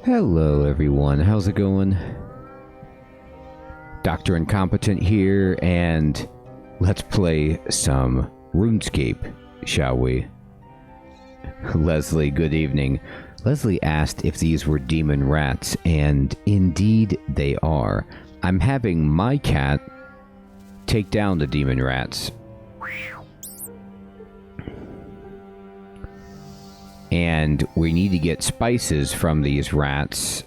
Hello everyone, how's it going? Dr. Incompetent here, and let's play some RuneScape, shall we? Leslie, good evening. Leslie asked if these were demon rats, and indeed they are. I'm having my cat take down the demon rats. And we need to get spices from these rats.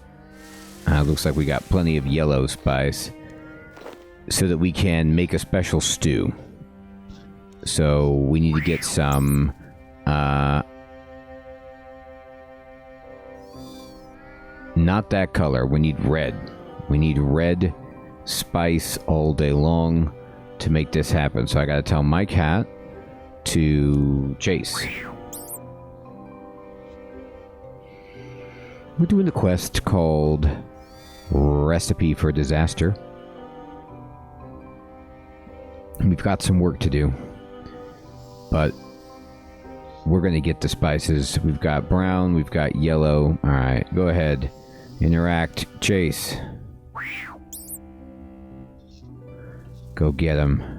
Looks like we got plenty of yellow spice. So that we can make a special stew. So we need to get some... not that color. We need red. We need red spice all day long to make this happen. So I gotta tell my cat to chase. We're doing a quest called Recipe for Disaster. We've got some work to do, but we're going to get the spices. We've got brown, we've got yellow. Alright, go ahead. Interact, chase. Go get them.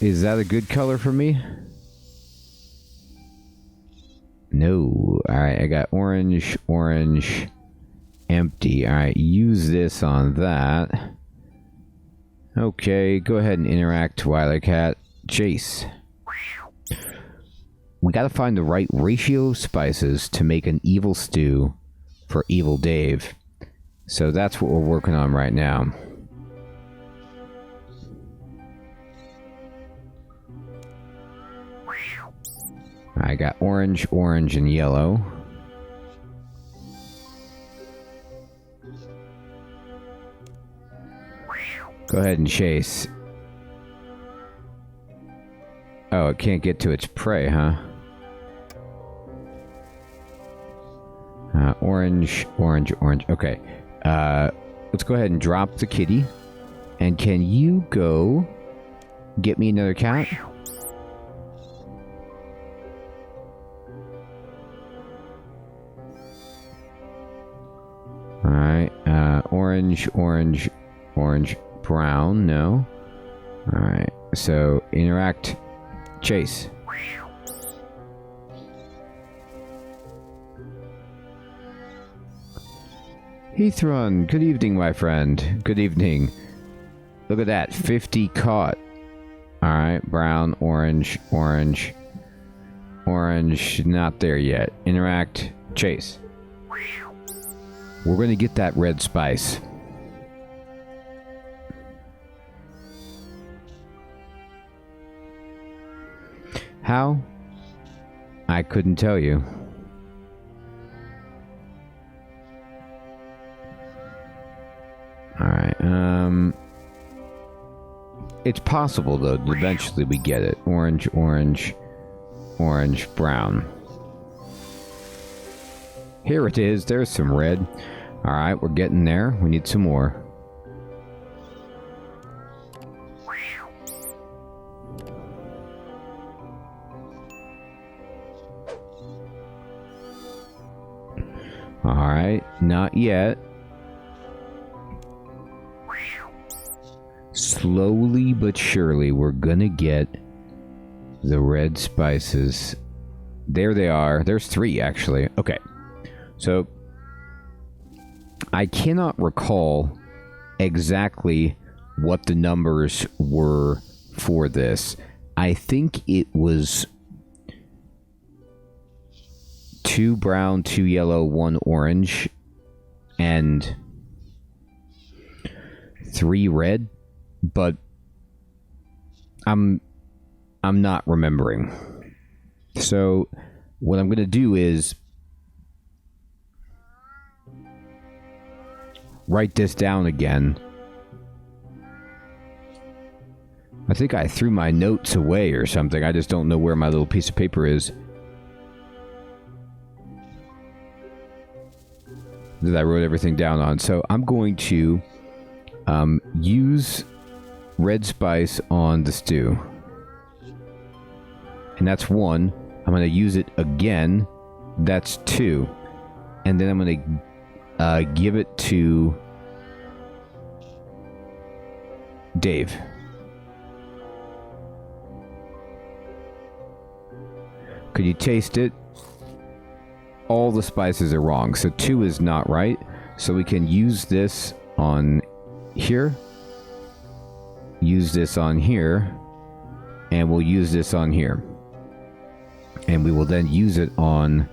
Is that a good color for me? No. Alright, I got orange, orange, empty. Alright, use this on that. Okay, go ahead and interact, Twilight Cat. Chase. We gotta find the right ratio of spices to make an evil stew for Evil Dave. So that's what we're working on right now. I got orange, orange, and yellow. Go ahead and chase. Oh, it can't get to its prey, huh? Orange, orange, orange. Okay. Let's go ahead and drop the kitty. And can you go get me another cat? Alright, orange, orange, orange, brown, no. Alright, so interact, chase. Heathron, good evening, my friend. Good evening. Look at that, 50 caught. Alright, brown, orange, orange, orange, not there yet. Interact, chase. We're going to get that red spice. How? I couldn't tell you. Alright, it's possible, though, that eventually we get it. Orange, orange, orange, brown. Here it is. There's some red. Alright, we're getting there. We need some more. Alright, not yet. Slowly but surely, we're gonna get the red spices. There they are. There's 3, actually. Okay. So, I cannot recall exactly what the numbers were for this. I think it was 2 brown, 2 yellow, 1 orange, and 3 red, but I'm not remembering. So, what I'm going to do is write this down again. I think I threw my notes away or something. I just don't know where my little piece of paper is. That I wrote everything down on. So I'm going to use red spice on the stew. And that's 1. I'm going to use it again. That's 2. And then I'm going to give it to Dave. Could you taste it? All the spices are wrong. So 2 is not right. So we can use this on here. Use this on here. And we'll use this on here. And we will then use it on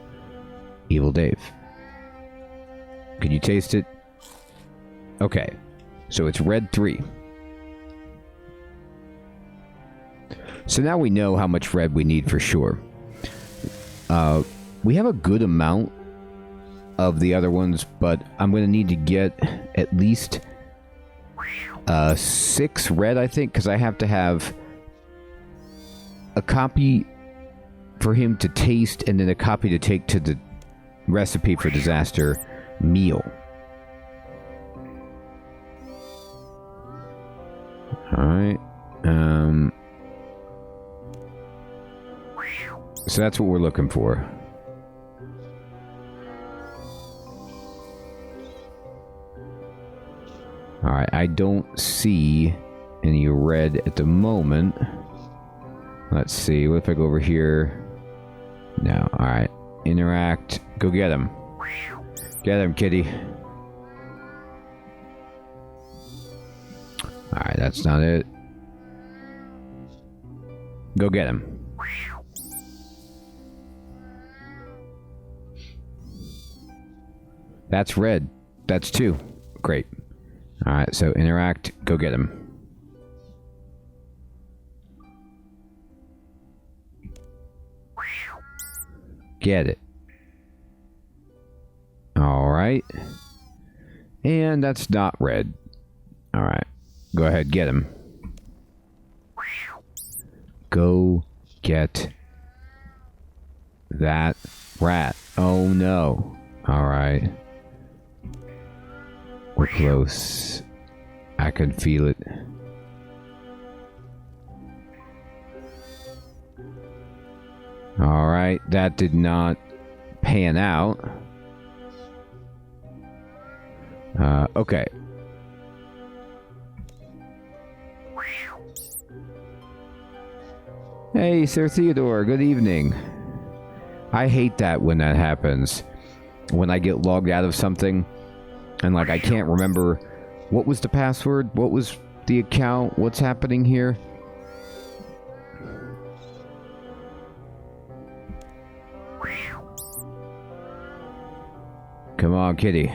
Evil Dave. Can you taste it? Okay. So it's red 3. So now we know how much red we need for sure. We have a good amount of the other ones, but I'm going to need to get at least 6 red, I think, because I have to have a copy for him to taste and then a copy to take to the recipe for disaster meal. Alright. So that's what we're looking for. Alright, I don't see any red at the moment. Let's see, what if I go over here? No, alright. Interact. Go get him. Get him, kitty. Alright, that's not it. Go get him. That's red. That's 2. Great. Alright, so interact. Go get him. Get it. Alright. And that's not red. Alright. Go ahead, get him. Go get that rat. Oh no. Alright. We're close. I can feel it. Alright, that did not pan out. Okay. Hey, Sir Theodore, good evening. I hate that when that happens. When I get logged out of something, and like I can't remember what was the password, what was the account, what's happening here. Come on, kitty.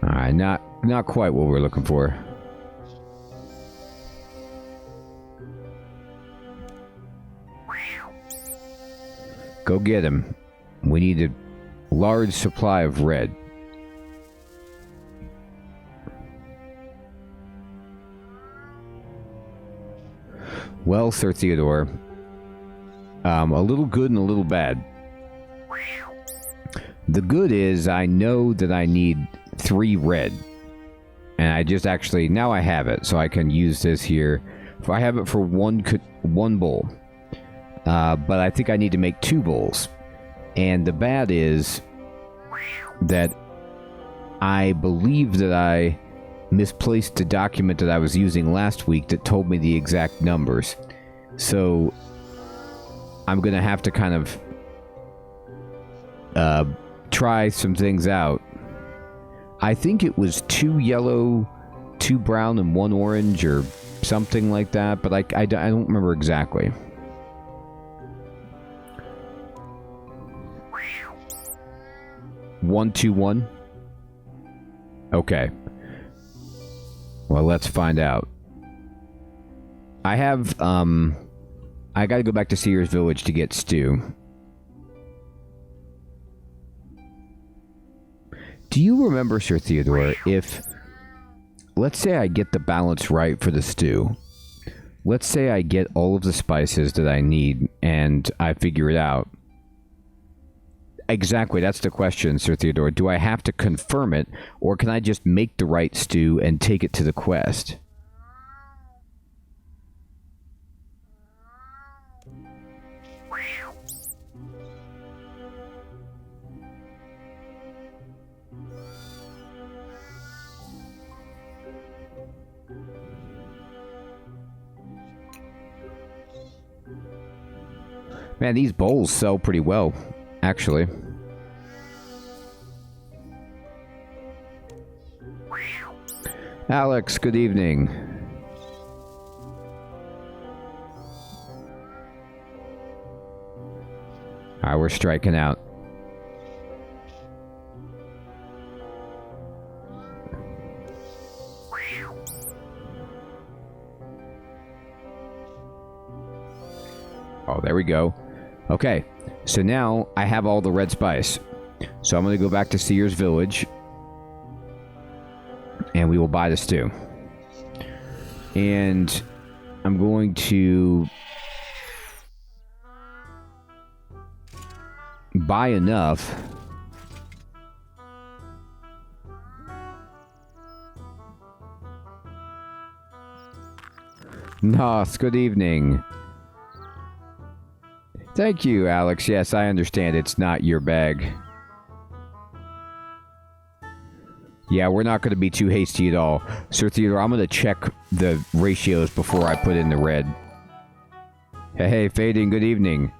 Alright, not quite what we're looking for. Go get him. We need a large supply of red. Well, Sir Theodore, a little good and a little bad. The good is I know that I need 3 red. And I just actually, now I have it, so I can use this here. I have it for one bowl. But I think I need to make 2 bowls. And the bad is that I believe that I misplaced the document that I was using last week that told me the exact numbers. So I'm going to have to kind of try some things out. I think it was 2 yellow, 2 brown, and 1 orange or something like that, but I don't remember exactly. One, 2, 1. Okay. Well, let's find out. I have, I gotta go back to Seer's Village to get stew. Do you remember, Sir Theodore, if... Let's say I get the balance right for the stew. Let's say I get all of the spices that I need, and I figure it out. Exactly, that's the question, Sir Theodore. Do I have to confirm it, or can I just make the right stew and take it to the quest? Man, these bowls sell pretty well, actually. Alex, good evening. Alright, we're striking out. Oh, there we go. Okay, so now I have all the red spice. So I'm going to go back to Seer's Village. And we will buy the stew. And I'm going to buy enough Nos, good evening. Thank you, Alex. Yes, I understand it's not your bag. Yeah, we're not going to be too hasty at all. Sir Theodore, I'm going to check the ratios before I put in the red. Hey, Fading, good evening.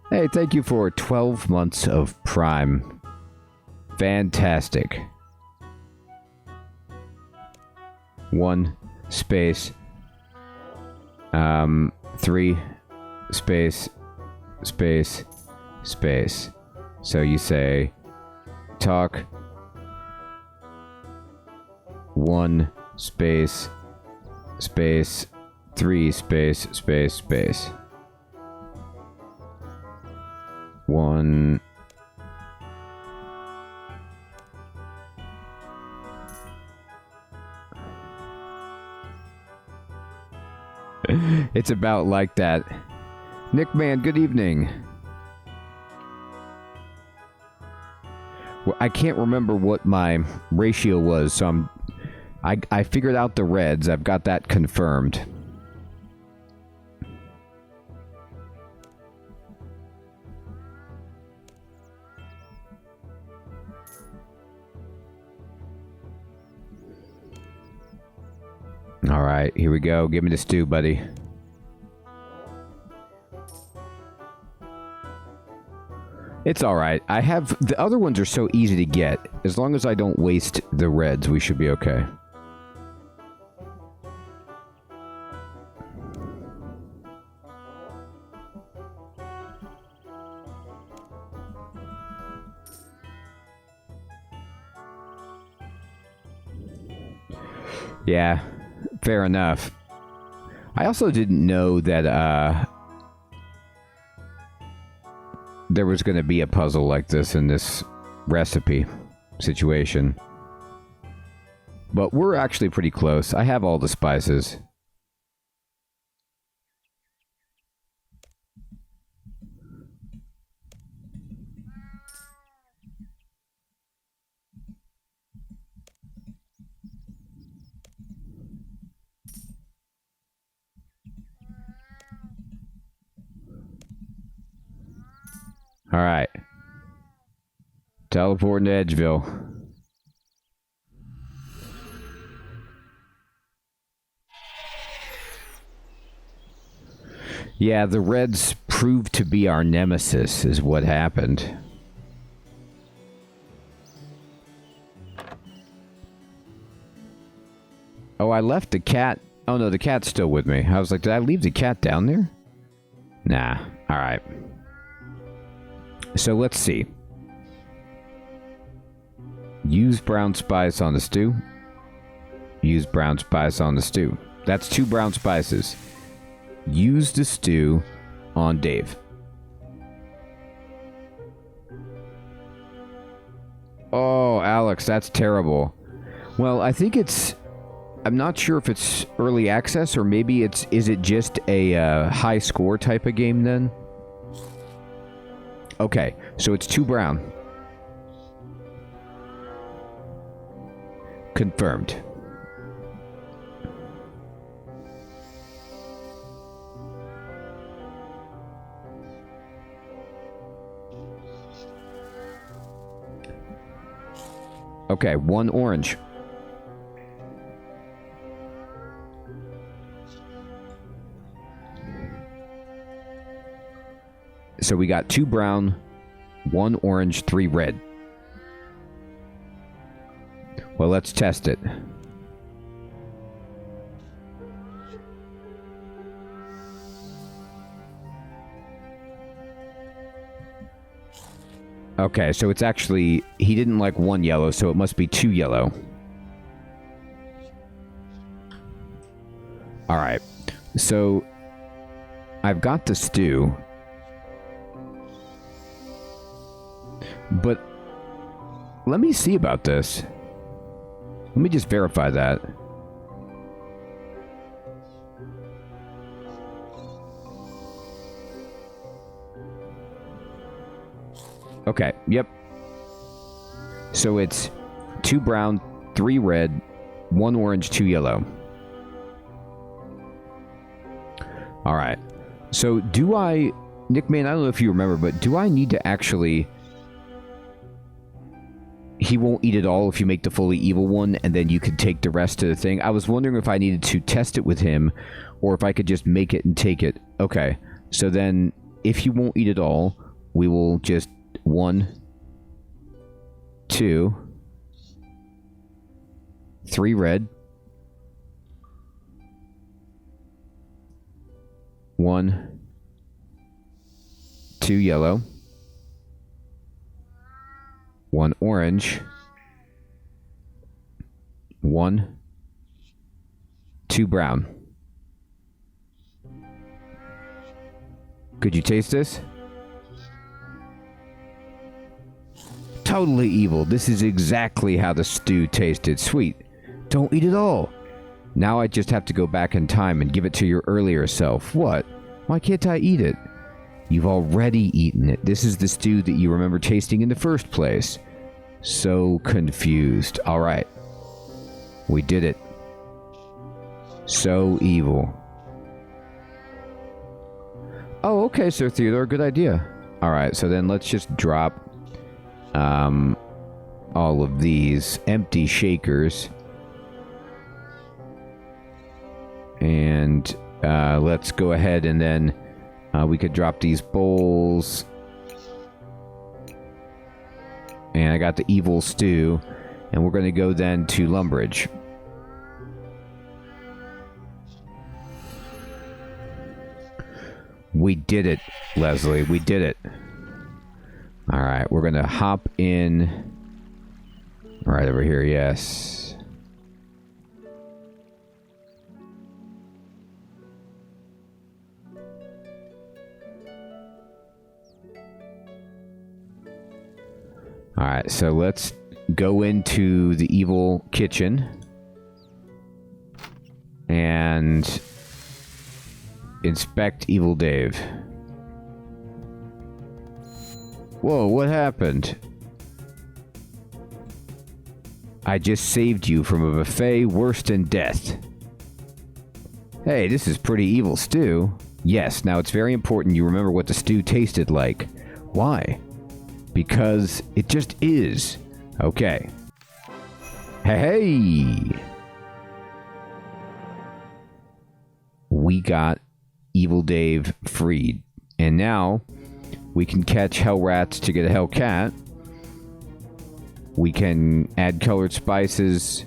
Hey, thank you for 12 months of Prime. Fantastic. 1 space 3 space space space. So you say talk 1 space space 3 space space space 1 It's about like that. Nick Man, good evening. Well, I can't remember what my ratio was, so I figured out the reds. I've got that confirmed. Alright, here we go. Give me the stew, buddy. It's alright. I have... The other ones are so easy to get. As long as I don't waste the reds, we should be okay. Yeah. Fair enough. I also didn't know that, there was going to be a puzzle like this in this recipe situation. But we're actually pretty close. I have all the spices. Alright. Teleporting to Edgeville. Yeah, the Reds proved to be our nemesis, is what happened. Oh, I left the cat. Oh no, the cat's still with me. I was like, did I leave the cat down there? Nah. Alright. So let's see. Use brown spice on the stew. Use brown spice on the stew. That's 2 brown spices. Use the stew on Dave. Oh, Alex, that's terrible. Well, I think it's... I'm not sure if it's early access or maybe it's... Is it just a high score type of game then? Okay, so it's 2 brown. Confirmed. Okay, 1 orange. So we got 2 brown, 1 orange, 3 red. Well, let's test it. Okay, so it's actually... He didn't like 1 yellow, so it must be 2 yellow. Alright. So, I've got the stew. But, let me see about this. Let me just verify that. Okay, yep. So it's 2 brown, 3 red, 1 orange, 2 yellow. Alright. So do I... Nickman, I don't know if you remember, but do I need to actually... He won't eat it all if you make the fully evil one, and then you can take the rest of the thing. I was wondering if I needed to test it with him, or if I could just make it and take it. Okay. So then, if he won't eat it all, we will just... 1, 2, 3 red, 1, 2 yellow, 1 orange, 1, 2 brown. Could you taste this? Totally evil. This is exactly how the stew tasted. Sweet. Don't eat it all. Now I just have to go back in time and give it to your earlier self. What? Why can't I eat it? You've already eaten it. This is the stew that you remember tasting in the first place. So confused. Alright. We did it. So evil. Oh, okay, Sir Theodore. Good idea. Alright, so then let's just drop all of these empty shakers. And let's go ahead and then we could drop these bowls. And I got the evil stew. And we're going to go then to Lumbridge. We did it, Leslie. We did it. Alright, we're going to hop in right over here, yes. Alright, so let's go into the evil kitchen and inspect Evil Dave. Whoa, what happened? I just saved you from a buffet worse than death. Hey, this is pretty evil stew. Yes, now it's very important you remember what the stew tasted like. Why? Because it just is. Okay. Hey! We got Evil Dave freed. And now... we can catch hell rats to get a hell cat. We can add colored spices.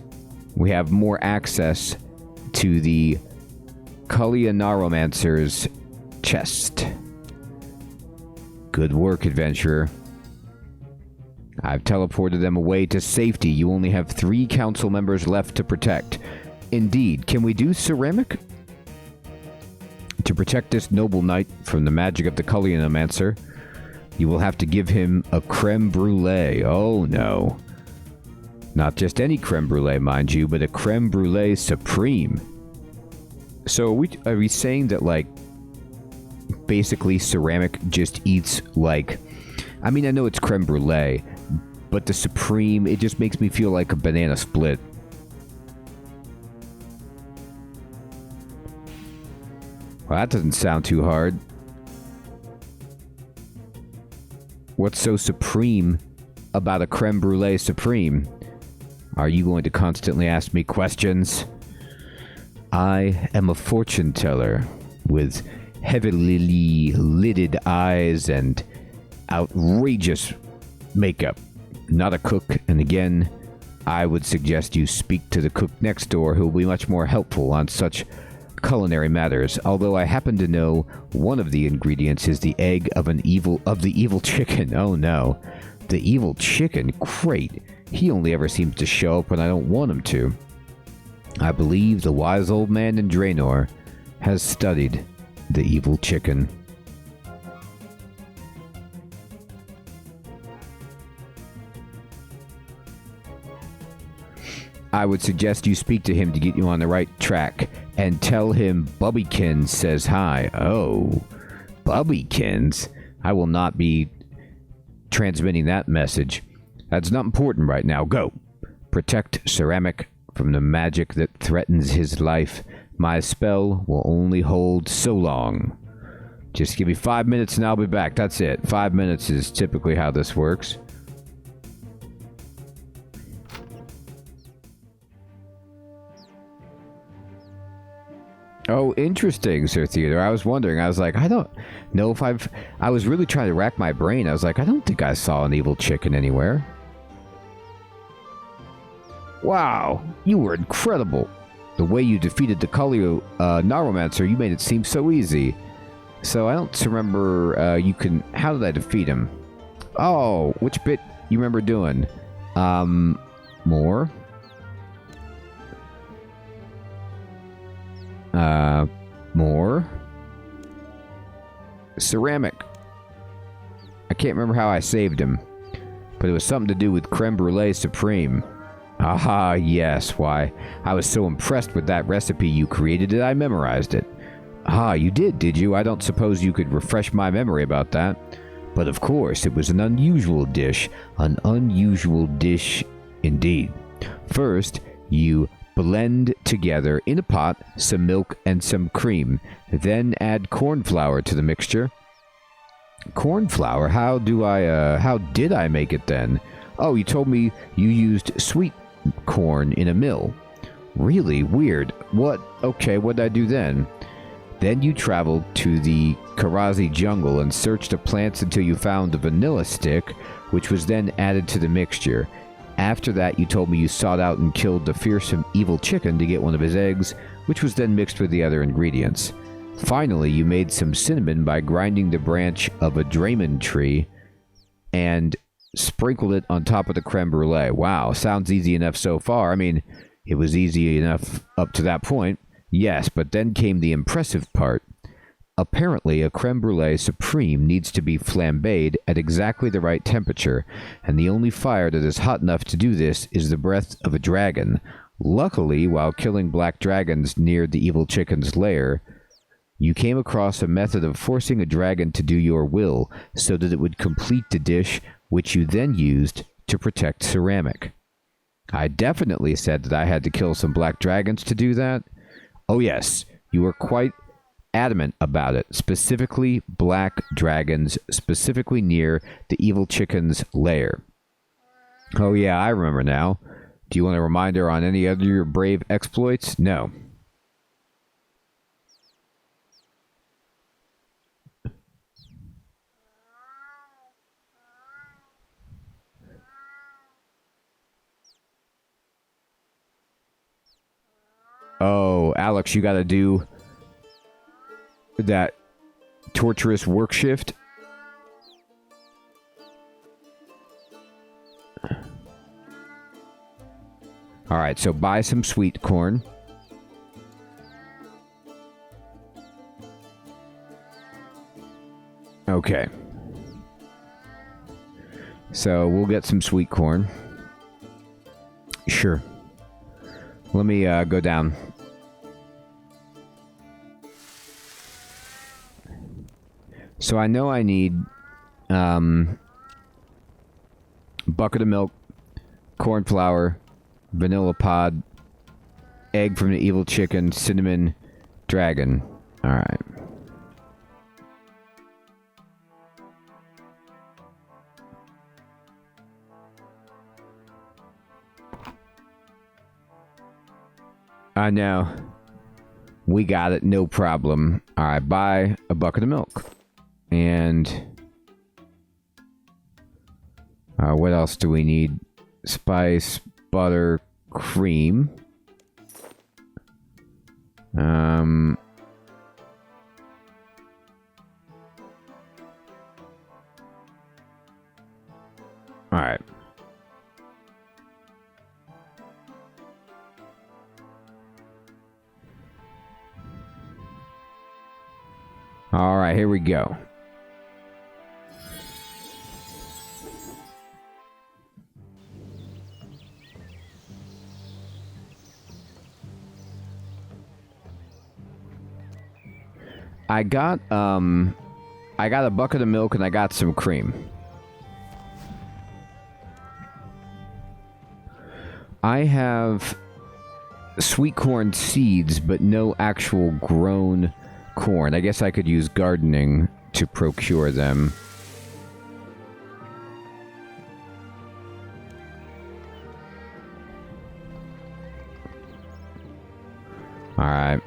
We have more access to the Cullianaromancer's chest. Good work, adventurer. I've teleported them away to safety. You only have 3 council members left to protect. Indeed. Can we do ceramic? To protect this noble knight from the magic of the Cullianaromancer, you will have to give him a creme brulee. Oh, no. Not just any creme brulee, mind you, but a creme brulee supreme. So are we saying that, like, basically ceramic just eats, like, I mean, I know it's creme brulee, but the supreme, it just makes me feel like a banana split. Well, that doesn't sound too hard. What's so supreme about a creme brulee supreme? Are you going to constantly ask me questions? I am a fortune teller with heavily lidded eyes and outrageous makeup. Not a cook, and again, I would suggest you speak to the cook next door, who will be much more helpful on such culinary matters, although I happen to know one of the ingredients is the egg of the evil chicken. Oh no. The evil chicken? Great. He only ever seems to show up when I don't want him to. I believe the wise old man in Draenor has studied the evil chicken. I would suggest you speak to him to get you on the right track, and tell him Bubbykins says hi. Oh, Bubbykins? I will not be transmitting that message. That's not important right now. Go. Protect Ceramic from the magic that threatens his life. My spell will only hold so long. Just give me 5 minutes and I'll be back. That's it. 5 minutes is typically how this works. Oh, interesting, Sir Theodore. I was wondering. I was like, I don't know if I was really trying to rack my brain. I was like, I don't think I saw an evil chicken anywhere. Wow, you were incredible. The way you defeated the Kalio Neuromancer, you made it seem so easy. So I don't remember, how did I defeat him? Oh, which bit you remember doing? More? More? Ceramic. I can't remember how I saved him, but it was something to do with creme brulee supreme. Aha, yes, why, I was so impressed with that recipe you created that I memorized it. Ah, you did you? I don't suppose you could refresh my memory about that. But of course, it was an unusual dish. An unusual dish indeed. First, you blend together in a pot some milk and some cream. Then add corn flour to the mixture. Corn flour? How did I make it then? Oh, you told me you used sweet corn in a mill. Really weird. What? Okay, what did I do then? Then you traveled to the Karazi jungle and searched the plants until you found the vanilla stick, which was then added to the mixture. After that, you told me you sought out and killed the fearsome evil chicken to get one of his eggs, which was then mixed with the other ingredients. Finally, you made some cinnamon by grinding the branch of a Draymond tree and sprinkled it on top of the creme brulee. Wow, sounds easy enough so far. I mean, it was easy enough up to that point. Yes, but then came the impressive part. Apparently, a creme brulee supreme needs to be flambéed at exactly the right temperature, and the only fire that is hot enough to do this is the breath of a dragon. Luckily, while killing black dragons near the evil chicken's lair, you came across a method of forcing a dragon to do your will so that it would complete the dish, which you then used to protect Ceramic. I definitely said that I had to kill some black dragons to do that. Oh yes, you were quite adamant about it. Specifically, black dragons, specifically near the evil chicken's lair. Oh yeah, I remember now. Do you want a reminder on any other of your brave exploits? No. Oh, Alex, you gotta do that torturous work shift. Alright, so buy some sweet corn. Okay. So we'll get some sweet corn. Sure. Let me go down. So I know I need bucket of milk, corn flour, vanilla pod, egg from the evil chicken, cinnamon, dragon. Alright. I know. We got it, no problem. Alright, buy a bucket of milk. And... what else do we need? Spice, butter, cream. Alright. Alright, here we go. I got a bucket of milk and I got some cream. I have sweet corn seeds, but no actual grown corn. I guess I could use gardening to procure them. Alright.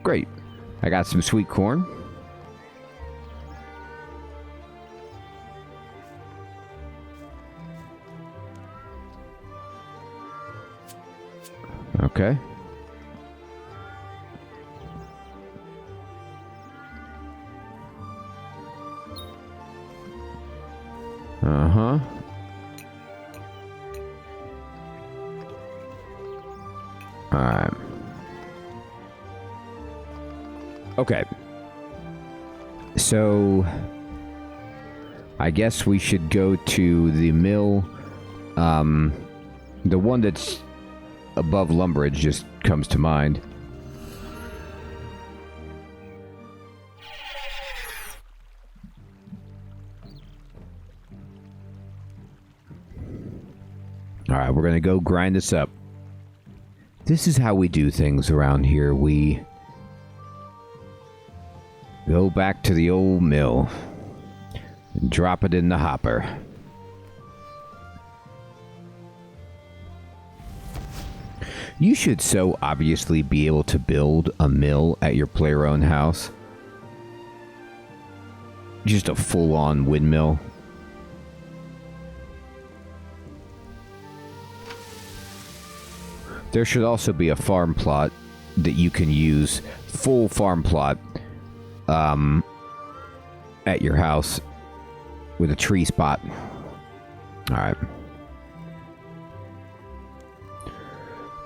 Great. I got some sweet corn. Okay. Uh-huh. Alright. Okay. So, I guess we should go to the mill. The one that's above Lumbridge just comes to mind. Alright, we're gonna go grind this up. This is how we do things around here. We go back to the old mill and drop it in the hopper. You should so obviously be able to build a mill at your player-owned house. Just a full-on windmill. There should also be a farm plot that you can use, full farm plot, at your house with a tree spot. Alright.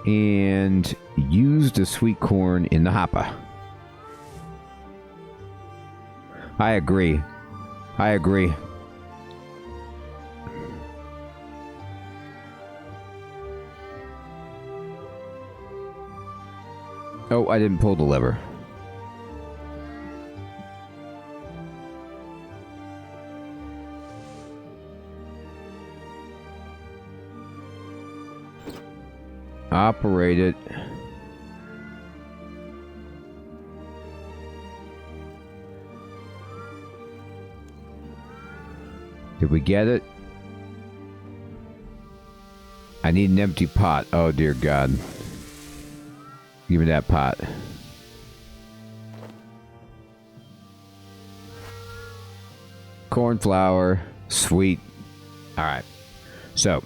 And use the sweet corn in the hopper. I agree. I agree. Oh, I didn't pull the lever. Operate it. Did we get it? I need an empty pot. Oh, dear God. Give me that pot. Corn flour. Sweet. Alright. So.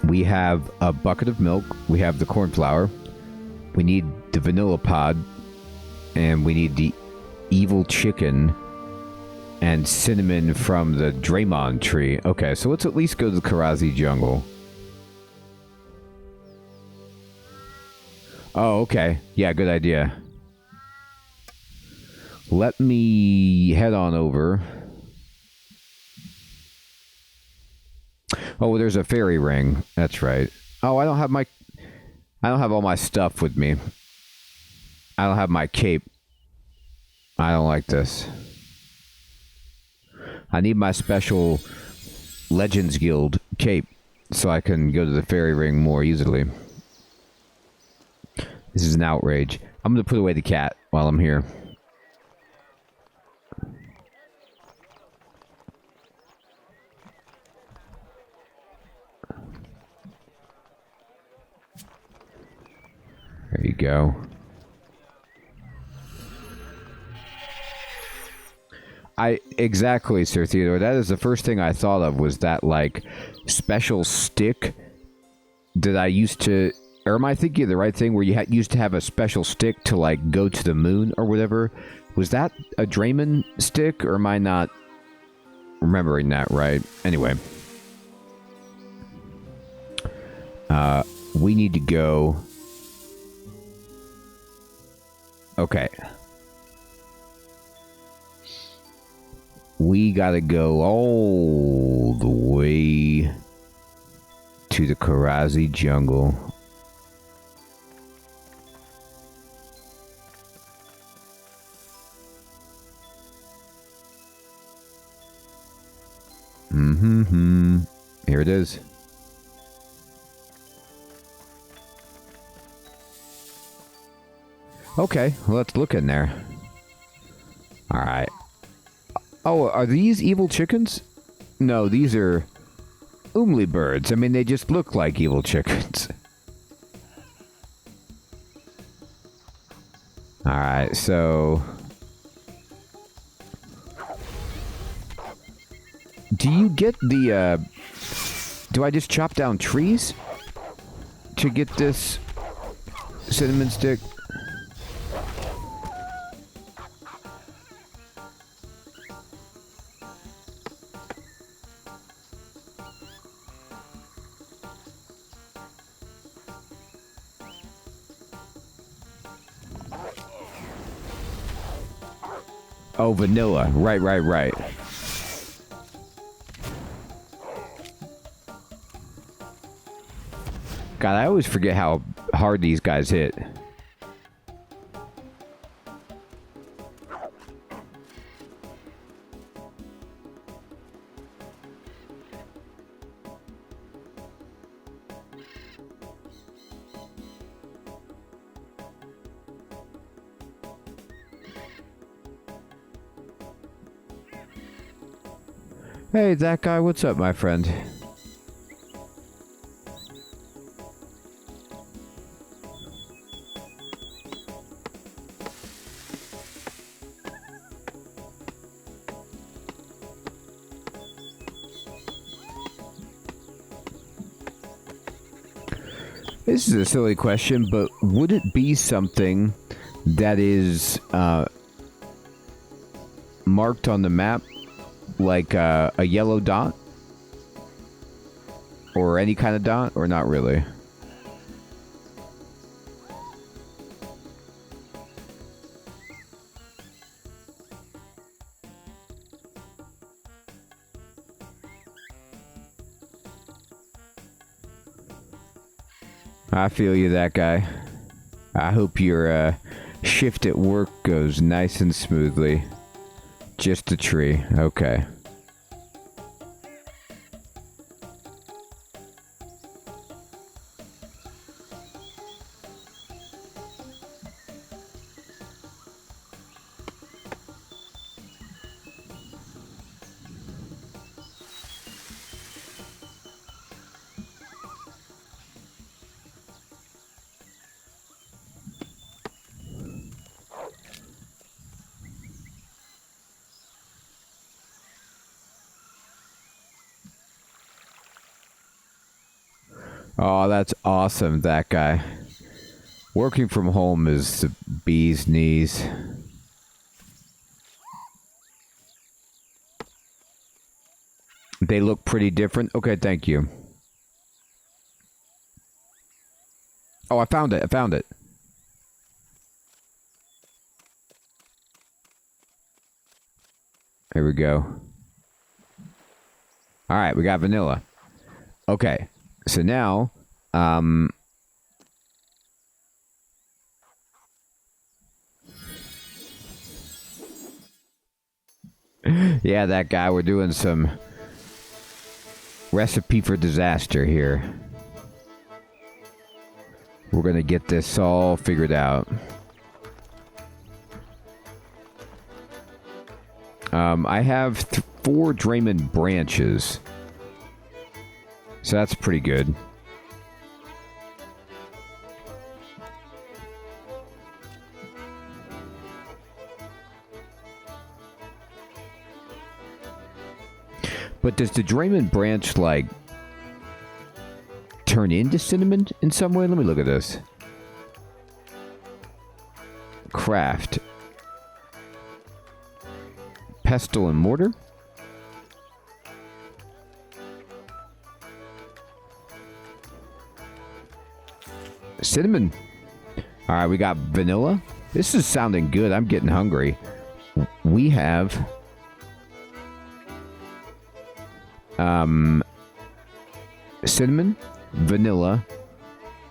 We have a bucket of milk. We have the corn flour. We need the vanilla pod. And we need the evil chicken and cinnamon from the Draymond tree. Okay, so let's at least go to the Karazi jungle. Oh, okay. Yeah, good idea. Let me head on over. Oh, there's a fairy ring. That's right. Oh, I don't have all my stuff with me. I don't have my cape. I don't like this. I need my special Legends Guild cape so I can go to the fairy ring more easily. This is an outrage. I'm going to put away the cat while I'm here. There you go. Exactly, Sir Theodore. That is the first thing I thought of, was that, like, special stick that I used to... Or am I thinking of the right thing, where you used to have a special stick to, like, go to the moon or whatever? Was that a Draymond stick, or am I not remembering that right? Anyway. We need to go... Okay. We gotta go all the way to the Karazi jungle. Here it is. Okay, let's look in there. Alright. Oh, are these evil chickens? No, these are Umli birds. I mean, they just look like evil chickens. Alright, so... Do you get the, do I just chop down trees to get this cinnamon stick? Oh, vanilla. Right. God, I always forget how hard these guys hit. Hey, that guy, what's up, my friend? This is a silly question, but would it be something that is marked on the map, like a yellow dot? Or any kind of dot, or not really? I feel you, that guy. I hope your shift at work goes nice and smoothly. Just a tree. Okay. Oh, that's awesome, that guy. Working from home is the bee's knees. They look pretty different. Okay, thank you. Oh, I found it. Here we go. Alright, we got vanilla. Okay. So now, Yeah, that guy. We're doing some recipe for disaster here. We're gonna get this all figured out. I have 4 Draymond branches. So that's pretty good. But does the Draymond branch, like, turn into cinnamon in some way? Let me look at this. Craft. Pestle and mortar? Cinnamon. Alright, we got vanilla. This is sounding good. I'm getting hungry. We have... cinnamon, vanilla,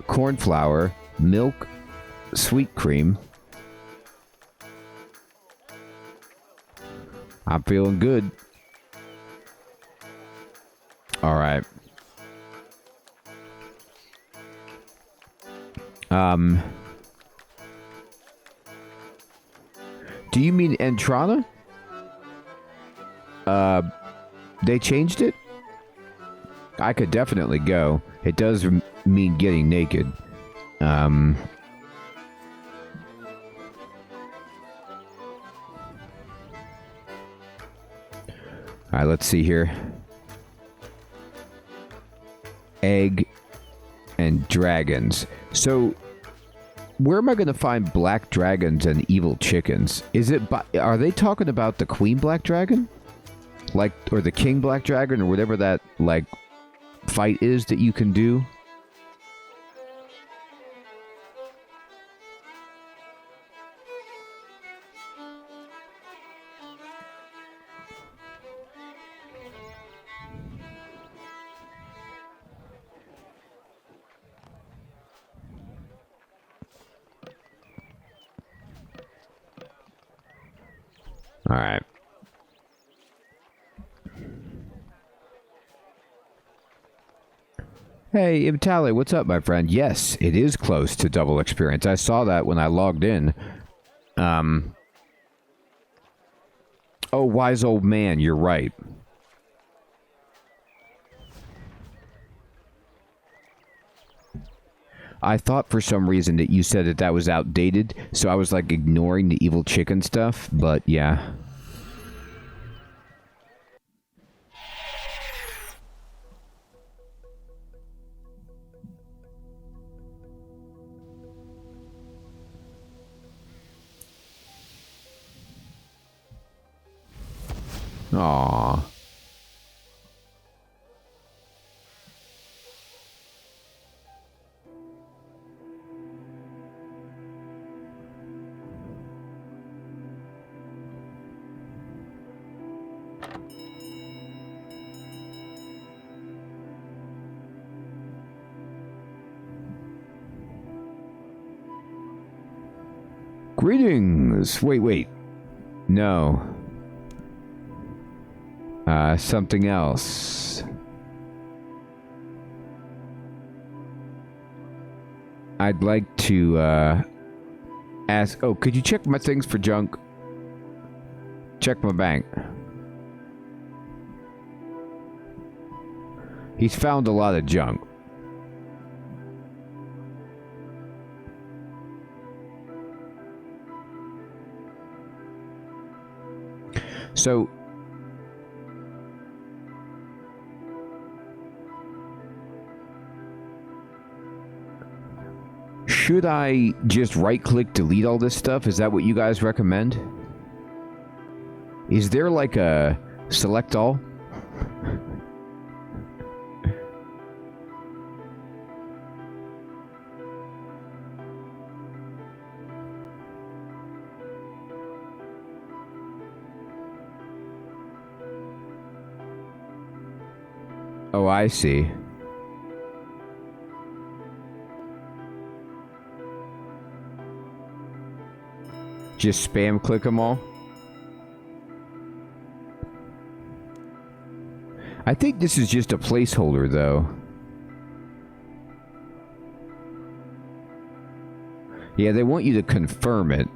corn flour, milk, sweet cream. I'm feeling good. All right. Do you mean Entrana? They changed it? I could definitely go. It does mean getting naked. Alright, let's see here. Egg and dragons. So, where am I going to find black dragons and evil chickens? Is it... Are they talking about the queen black dragon? Like, or the king black dragon, or whatever that, like, fight is that you can do? All right. Hey, Imtali, what's up, my friend? Yes, it is close to double experience. I saw that when I logged in. Oh, wise old man, you're right. I thought for some reason that you said that that was outdated, so I was like ignoring the evil chicken stuff, but yeah. Aww. Greetings! Wait. No. Something else. I'd like to, ask... Oh, could you check my things for junk? Check my bank. He's found a lot of junk. So... should I just right-click delete all this stuff? Is that what you guys recommend? Is there like a select all? Oh, I see. Just spam click them all? I think this is just a placeholder, though. Yeah, they want you to confirm it.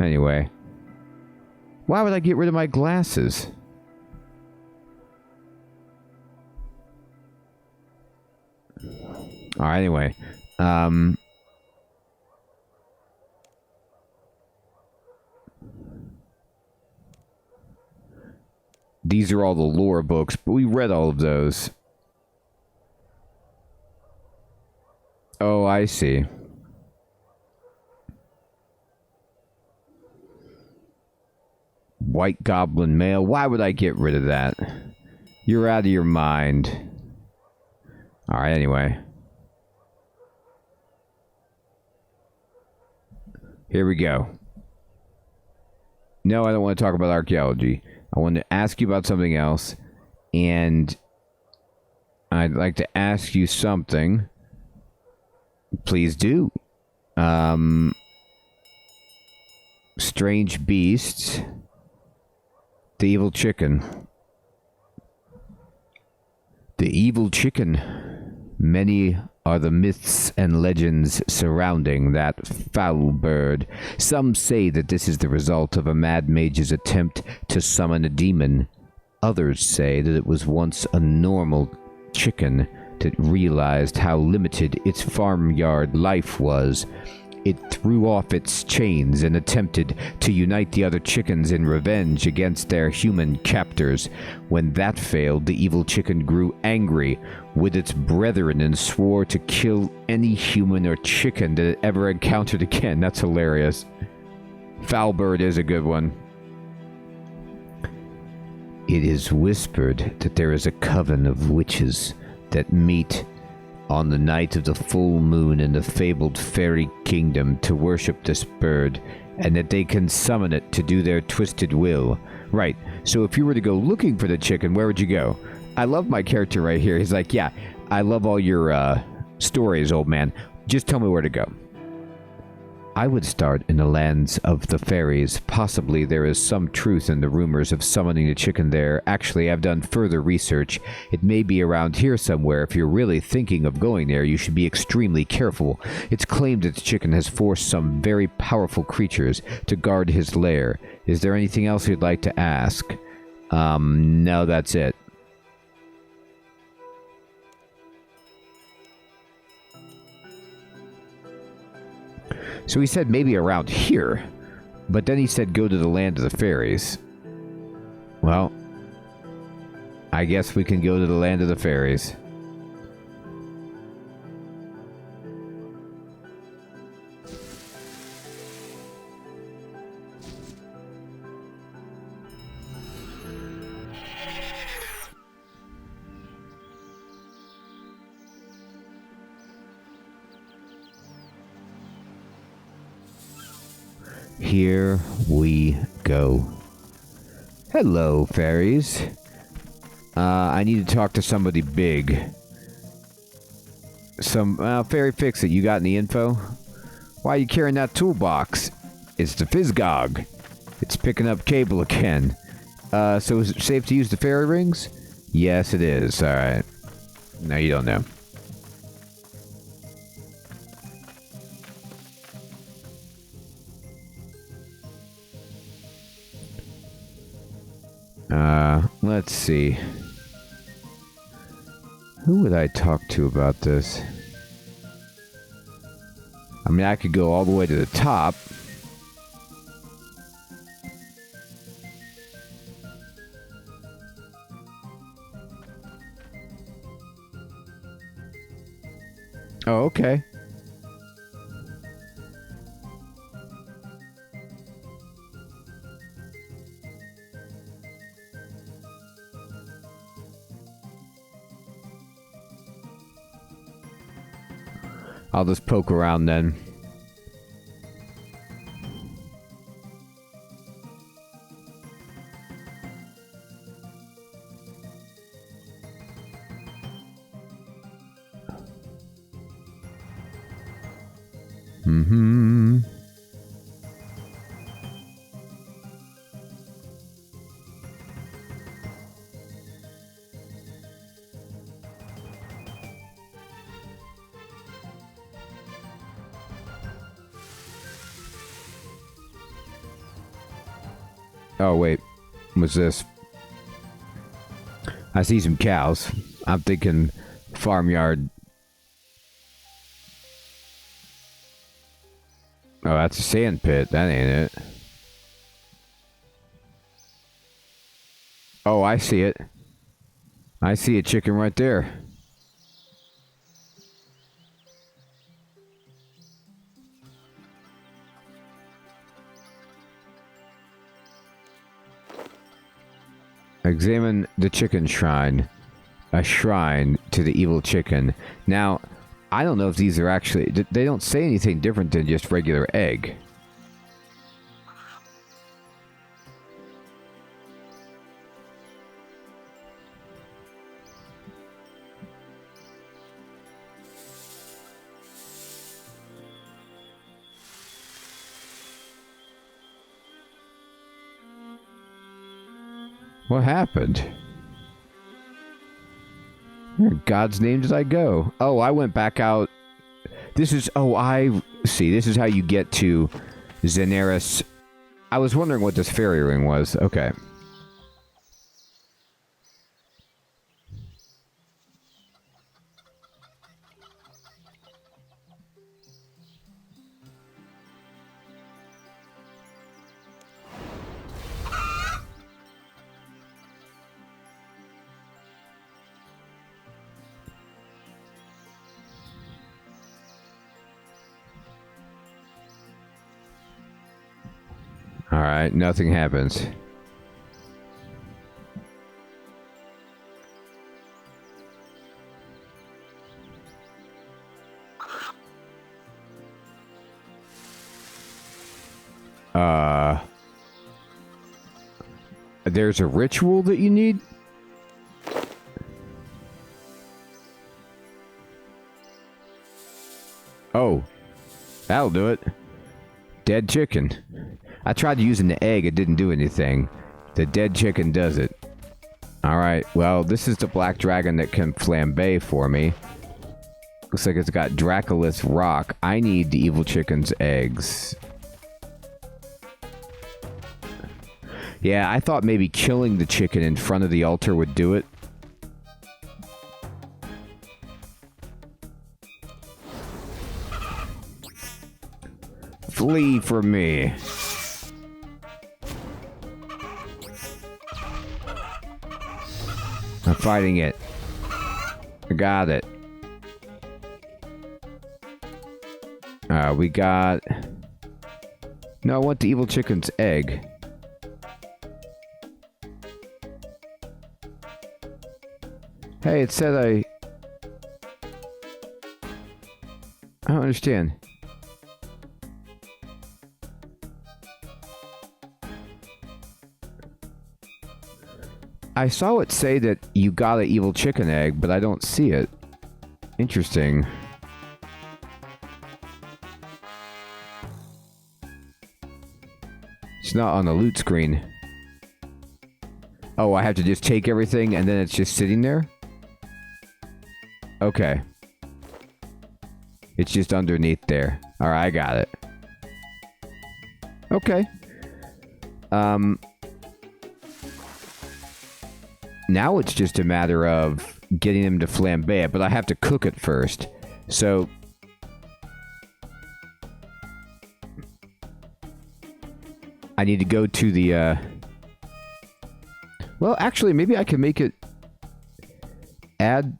Anyway. Why would I get rid of my glasses? Alright, anyway. These are all the lore books, but we read all of those. Oh, I see. White Goblin Mail. Why would I get rid of that? You're out of your mind. Alright, anyway. Here we go. No, I don't want to talk about archaeology. I want to ask you about something else. And I'd like to ask you something. Please do. Strange beasts. The evil chicken. The evil chicken. Many are the myths and legends surrounding that foul bird. Some say that this is the result of a mad mage's attempt to summon a demon. Others say that it was once a normal chicken that realized how limited its farmyard life was. It threw off its chains and attempted to unite the other chickens in revenge against their human captors. When that failed, the evil chicken grew angry with its brethren and swore to kill any human or chicken that it ever encountered again. That's hilarious. Foulbird is a good one. It is whispered that there is a coven of witches that meet on the night of the full moon in the fabled fairy kingdom to worship this bird, and that they can summon it to do their twisted will. Right, so if you were to go looking for the chicken, where would you go? I love my character right here. He's like, yeah, I love all your stories, old man. Just tell me where to go. I would start in the lands of the fairies. Possibly there is some truth in the rumors of summoning the chicken there. Actually, I've done further research. It may be around here somewhere. If you're really thinking of going there, you should be extremely careful. It's claimed that the chicken has forced some very powerful creatures to guard his lair. Is there anything else you'd like to ask? No, that's it. So he said maybe around here, but then he said go to the land of the fairies. Well, I guess we can go to the land of the fairies. Here we go. Hello, fairies. I need to talk to somebody big. Fairy Fix-It, you got any info? Why are you carrying that toolbox? It's the Fizzgog. It's picking up cable again. So is it safe to use the fairy rings? Yes, it is. Alright. No, you don't know. Let's see. Who would I talk to about this? I mean, I could go all the way to the top. Oh, okay. I'll just poke around then. Mm-hmm. Oh, wait. What's this? I see some cows. I'm thinking farmyard. Oh, that's a sand pit. That ain't it. Oh, I see it. I see a chicken right there. Examine the chicken shrine. A shrine to the evil chicken. Now, I don't know if these are actually... They don't say anything different than just regular egg. What happened? Where in God's name did I go? Oh, I went back out. This is... Oh, I see. This is how you get to Zeneris. I was wondering what this fairy ring was. Okay. Alright, nothing happens. There's a ritual that you need? Oh, that'll do it. Dead chicken. I tried using the egg, it didn't do anything. The dead chicken does it. Alright, well, this is the black dragon that can flambe for me. Looks like it's got Draculus rock. I need the evil chicken's eggs. Yeah, I thought maybe killing the chicken in front of the altar would do it. Flee from me. I'm fighting it. I got it. We got... No, I want the evil chicken's egg. Hey, it said I don't understand. I saw it say that you got an evil chicken egg, but I don't see it. Interesting. It's not on the loot screen. Oh, I have to just take everything and then it's just sitting there? Okay. It's just underneath there. Alright, I got it. Okay. Now it's just a matter of getting them to flambe it, but I have to cook it first. So... I need to go to the, Well, actually, maybe I can make it... Add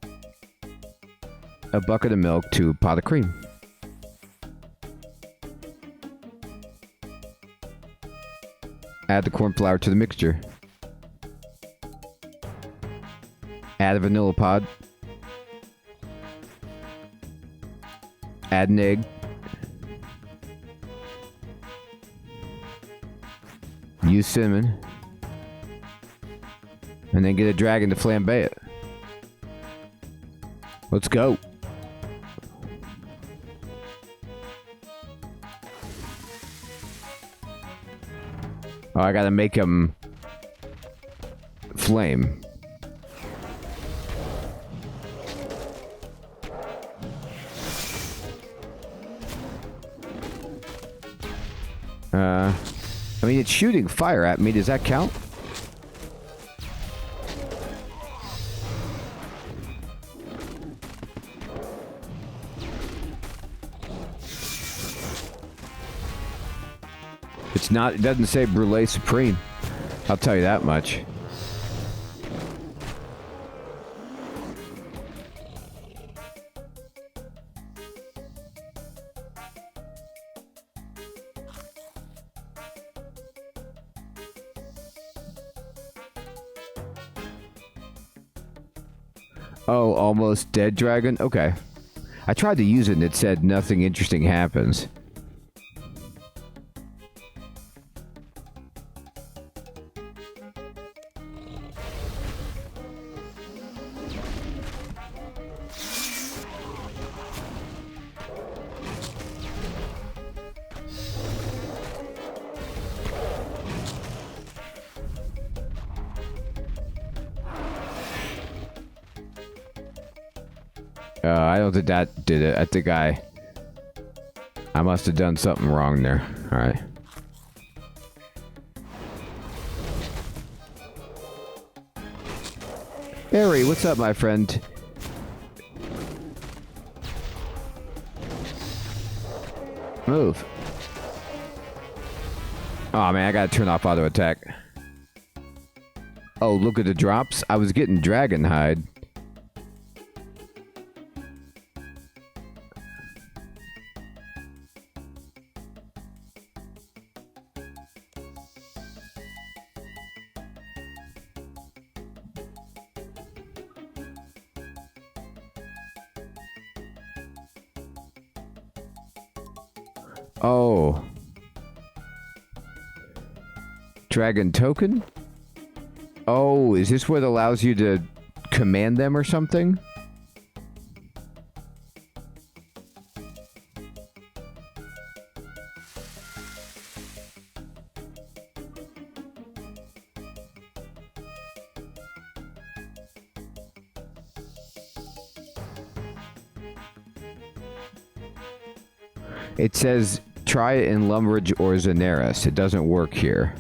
a bucket of milk to a pot of cream. Add the corn flour to the mixture. Add a vanilla pod. Add an egg. Use cinnamon. And then get a dragon to flambe it. Let's go. Oh, I gotta make him flame. I mean, it's shooting fire at me. Does that count? It's not, it doesn't say Brûlé Supreme. I'll tell you that much. Oh, almost dead dragon? Okay. I tried to use it and it said nothing interesting happens. I don't think that did it. I think I must have done something wrong there. Alright. Barry, what's up, my friend? Move. Oh man, I gotta turn off auto attack. Oh, look at the drops. I was getting dragon hide. Oh. Dragon token? Oh, is this what allows you to command them or something? It says try it in Lumbridge or Xanaris. It doesn't work here.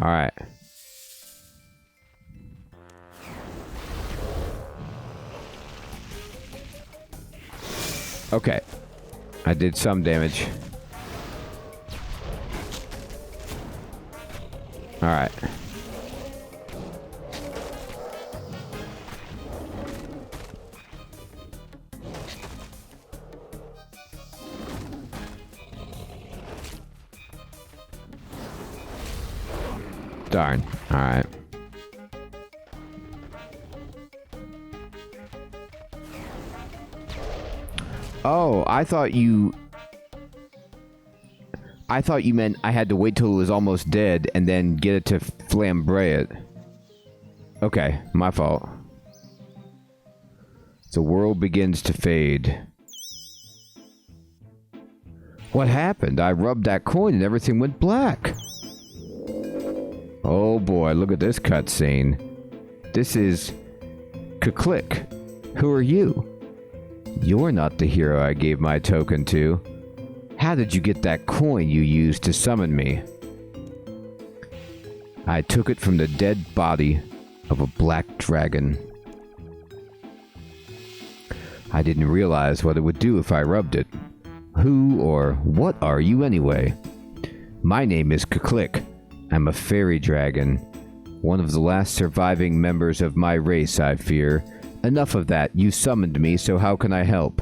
All right. Okay. I did some damage. All right. Darn. All right. Oh, I thought you meant I had to wait till it was almost dead and then get it to flambe it. Okay, my fault. The world begins to fade. What happened? I rubbed that coin and everything went black. Oh boy, look at this cutscene. This is Click. Who are you? You're not the hero I gave my token to. How did you get that coin you used to summon me? I took it from the dead body of a black dragon. I didn't realize what it would do if I rubbed it. Who or what are you anyway? My name is Click. I'm a fairy dragon. One of the last surviving members of my race, I fear. Enough of that. You summoned me, so how can I help?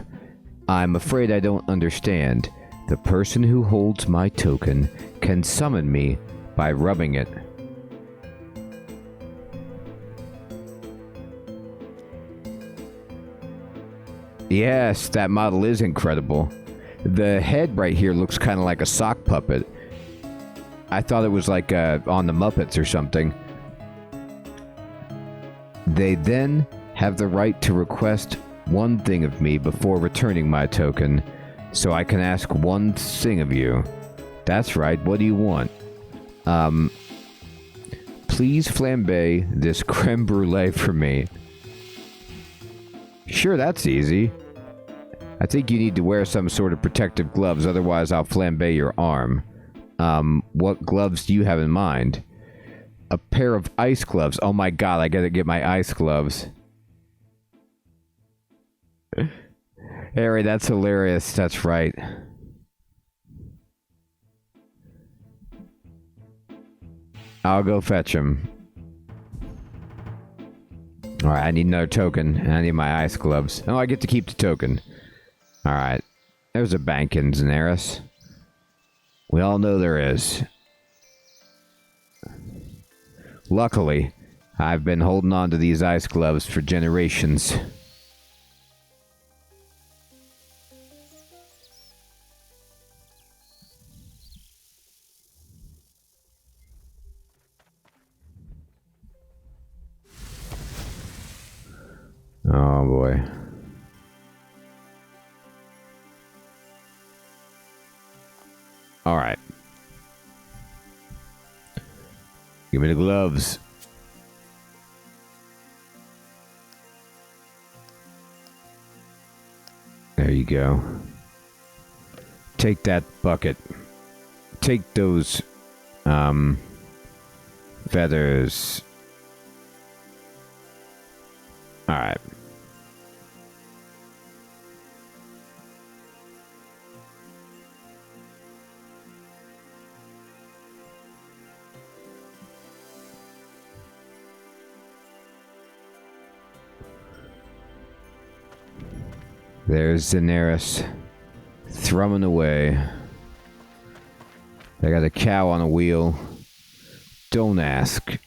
I'm afraid I don't understand. The person who holds my token can summon me by rubbing it. Yes, that model is incredible. The head right here looks kind of like a sock puppet. I thought it was like on the Muppets or something. They then have the right to request one thing of me before returning my token, so I can ask one thing of you. That's right, what do you want? Please flambe this creme brulee for me. Sure, that's easy. I think you need to wear some sort of protective gloves, otherwise I'll flambe your arm. What gloves do you have in mind? A pair of ice gloves. Oh my god, I gotta get my ice gloves. Harry, that's hilarious. That's right. I'll go fetch him. Alright, I need another token, and I need my ice gloves. Oh, I get to keep the token. Alright. There's a bank in Daenerys. We all know there is. Luckily, I've been holding on to these ice gloves for generations. Oh boy. Alright. Give me the gloves. There you go. Take that bucket. Take those, feathers. Alright. There's Daenerys thrumming away. They got a cow on a wheel. Don't ask.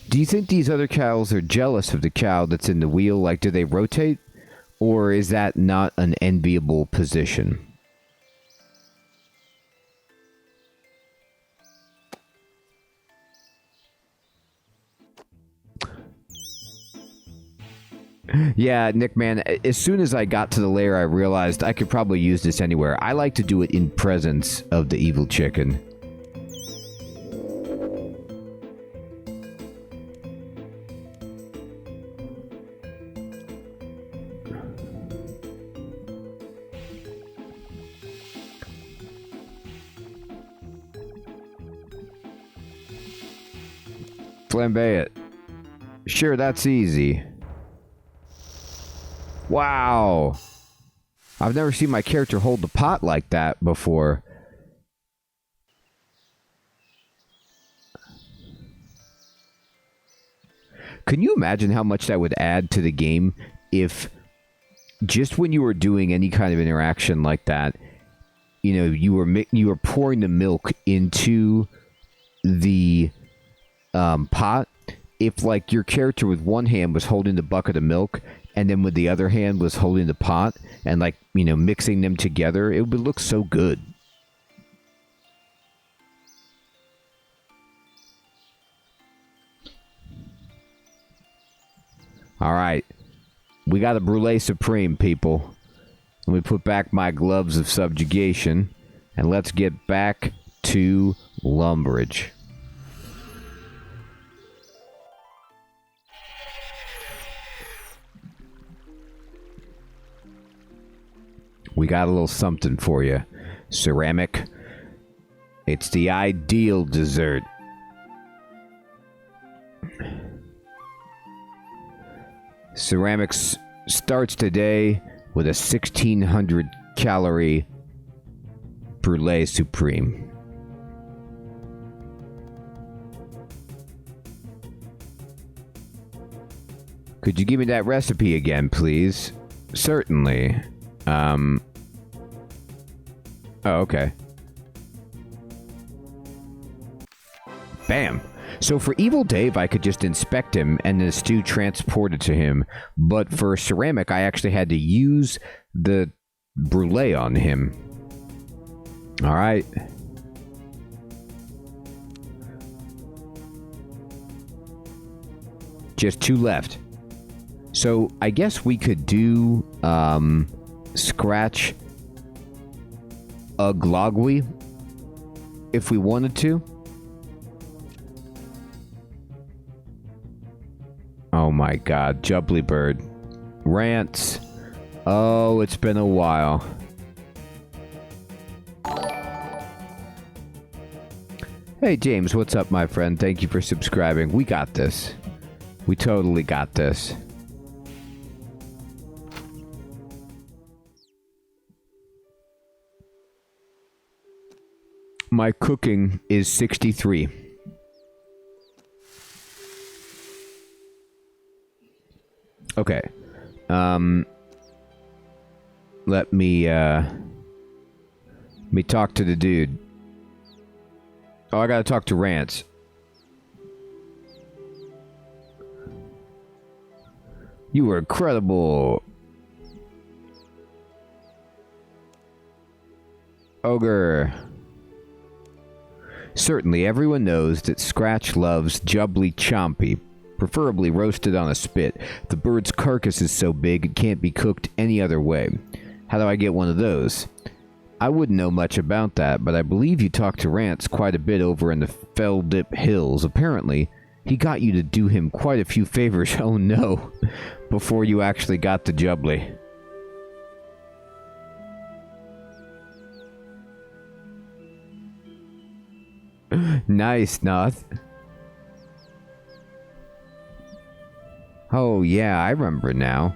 Do you think these other cows are jealous of the cow that's in the wheel? Like, do they rotate? Or is that not an enviable position? Yeah, Nick, man, as soon as I got to the lair, I realized I could probably use this anywhere. I like to do it in presence of the evil chicken. Flambe it. Sure, that's easy. Wow. I've never seen my character hold the pot like that before. Can you imagine how much that would add to the game if just when you were doing any kind of interaction like that, you know, you were pouring the milk into the pot, if like your character with one hand was holding the bucket of milk and then with the other hand was holding the pot and, like, you know, mixing them together, it would look so good. Alright. We got a Brulee Supreme, people. Let me put back my gloves of subjugation and let's get back to Lumbridge. We got a little something for you. Ceramic. It's the ideal dessert. Ceramics starts today with a 1600 calorie Brulee Supreme. Could you give me that recipe again, please? Certainly. Oh, okay. Bam. So for Evil Dave, I could just inspect him and the stew transported to him. But for Ceramic, I actually had to use the brulee on him. All right. Just 2 left. So I guess we could do scratch a Glogwy if we wanted to. Oh my god, Jubbly Bird. Rants. Oh, it's been a while. Hey James, what's up my friend? Thank you for subscribing. We got this. We totally got this. My cooking is 63. Okay. Let me talk to the dude. Oh, I gotta talk to Rance. You were incredible. Ogre. Certainly, everyone knows that Scratch loves Jubbly Chompy, preferably roasted on a spit. The bird's carcass is so big it can't be cooked any other way. How do I get one of those? I wouldn't know much about that, but I believe you talked to Rance quite a bit over in the Fell Dip Hills. Apparently, he got you to do him quite a few favors, oh no, before you actually got the Jubbly. Nice, Noth. Oh, yeah, I remember now.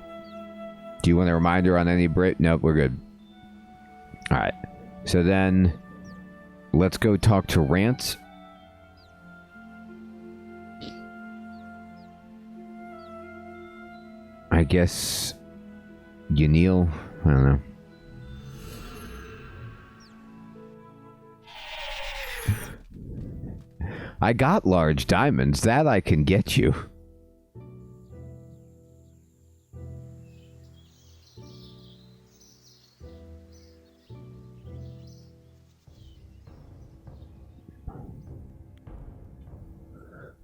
Do you want a reminder on any break? Nope, we're good. Alright. So then, let's go talk to Rance. I guess... you kneel? I don't know. I got large diamonds. That I can get you.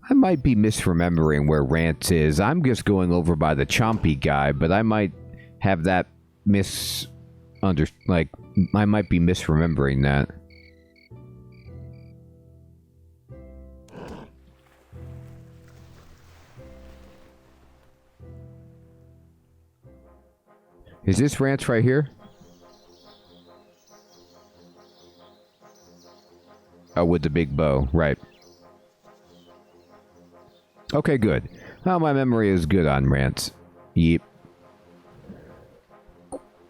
I might be misremembering where Rance is. I'm just going over by the Chompy guy, but I might have that I might be misremembering that. Is this Rance right here? Oh, with the big bow, right. Okay, good. Well, my memory is good on Rance. Yep.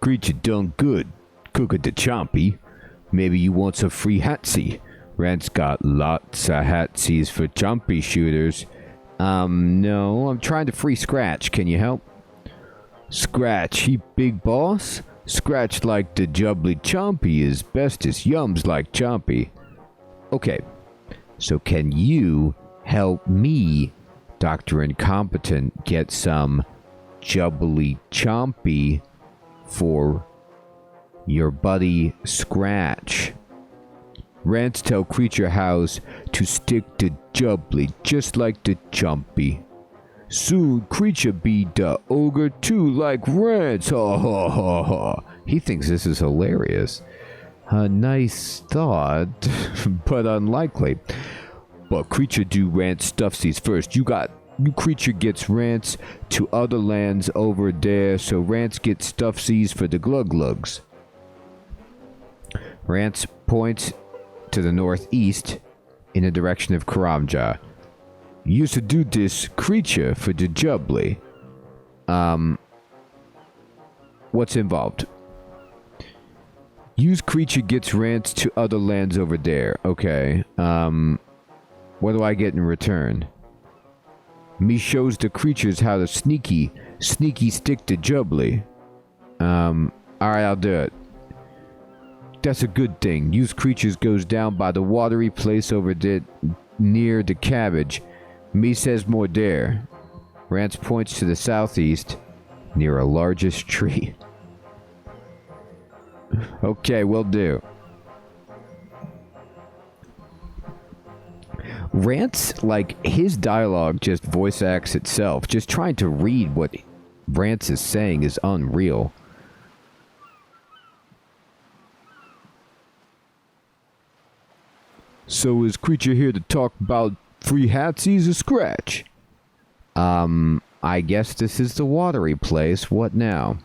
Creature done good. Cook it to Chompy. Maybe you want some free hatsy. Rance got lots of hatsies for Chompy shooters. No, I'm trying to free Scratch. Can you help? Scratch, he big boss? Scratch like the Jubbly Chompy is best as yums like Chompy. Okay, so can you help me, Dr. Incompetent, get some Jubbly Chompy for your buddy Scratch? Rance tell Creature House to stick to Jubbly just like the Chompy. Soon Creature be the ogre too like Rance. Ha ha ha ha. He thinks this is hilarious. A nice thought, but unlikely. But Creature do Rance stuffsies first. You Creature gets Rance to other lands over there, so Rance gets stuffsies for the Gluglugs. Rance points to the northeast in the direction of Karamja. Used to do this Creature for the Jubbly. What's involved? Use Creature gets Rance to other lands over there. Okay. What do I get in return? Me shows the creatures how to sneaky stick to Jubbly. Alright, I'll do it. That's a good thing. Use Creatures goes down by the watery place over there. near the cabbage. Me says more there. Rance points to the southeast, near a largest tree. Okay, will do. Rance, like, his dialogue just voice acts itself. Just trying to read what Rance is saying is unreal. So is Creature here to talk about free hatsies or scratch? I guess this is the watery place. What now?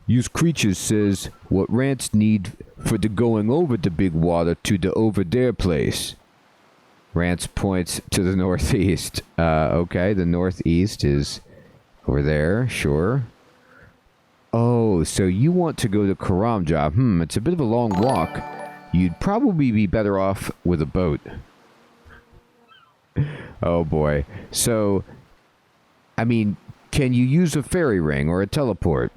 Use Creature says what Rance need for the going over the big water to the over there place. Rance points to the northeast. Okay, the northeast is over there, sure. Oh, so you want to go to Karamja. It's a bit of a long walk. You'd probably be better off with a boat. Oh boy. So, I mean, can you use a fairy ring or a teleport?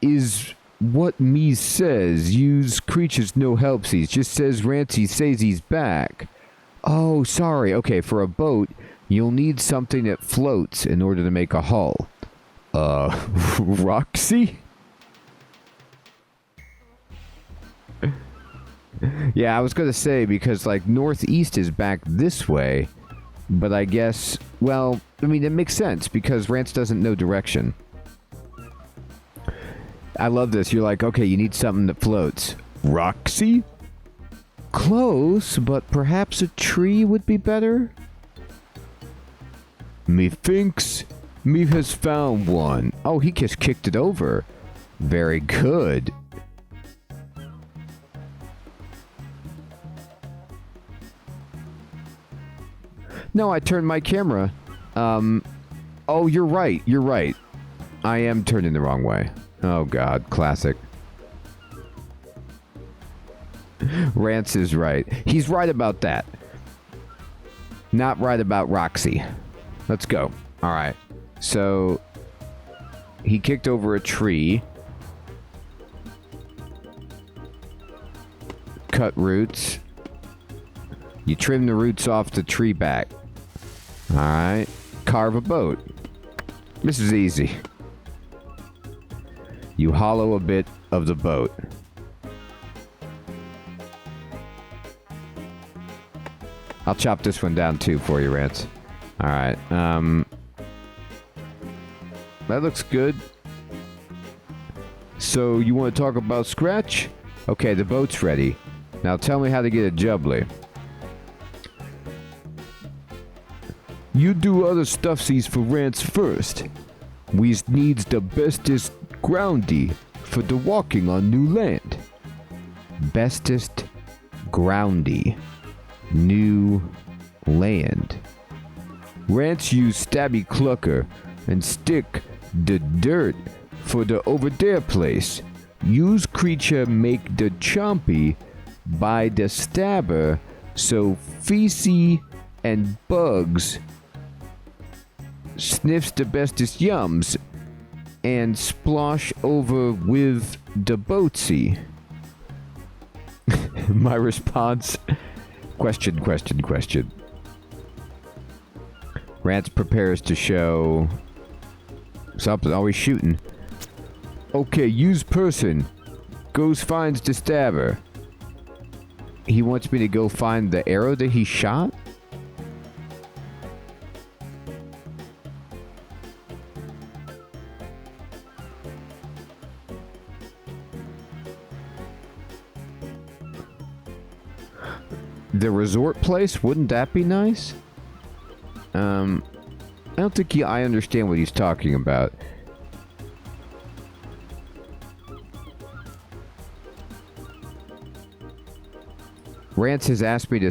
Is what me says, use Creatures no helpsies, just says Rancy says he's back. Oh, sorry. Okay, for a boat, you'll need something that floats in order to make a hull. Roxy? Yeah, I was gonna say, because, like, northeast is back this way, but I guess, well, I mean, it makes sense, because Rance doesn't know direction. I love this. You're like, okay, you need something that floats. Roxy? Close, but perhaps a tree would be better? Methinks me has found one. Oh, he just kicked it over. Very good. No, I turned my camera. Oh, you're right. You're right. I am turning the wrong way. Oh, God. Classic. Rance is right. He's right about that. Not right about Roxy. Let's go. All right. So, he kicked over a tree. Cut roots. You trim the roots off the tree back. All right. Carve a boat. This is easy. You hollow a bit of the boat. I'll chop this one down too for you, Rance. Alright, that looks good. So, you want to talk about Scratch? Okay, the boat's ready. Now tell me how to get a jubbly. You do other stuffsies for Rance first. We needs the bestest groundy for the walking on new land. Bestest groundy. New land. Rance use stabby clucker and stick the dirt for the over there place. Use Creature make the chompy by the stabber so feces and bugs sniffs the bestest yums and splosh over with the boatsy. My response... Question. Rance prepares to show... something. Always shooting. Okay, use person. Goes finds the stabber. He wants me to go find the arrow that he shot? The resort place? Wouldn't that be nice? I don't think I understand what he's talking about. Rance has asked me to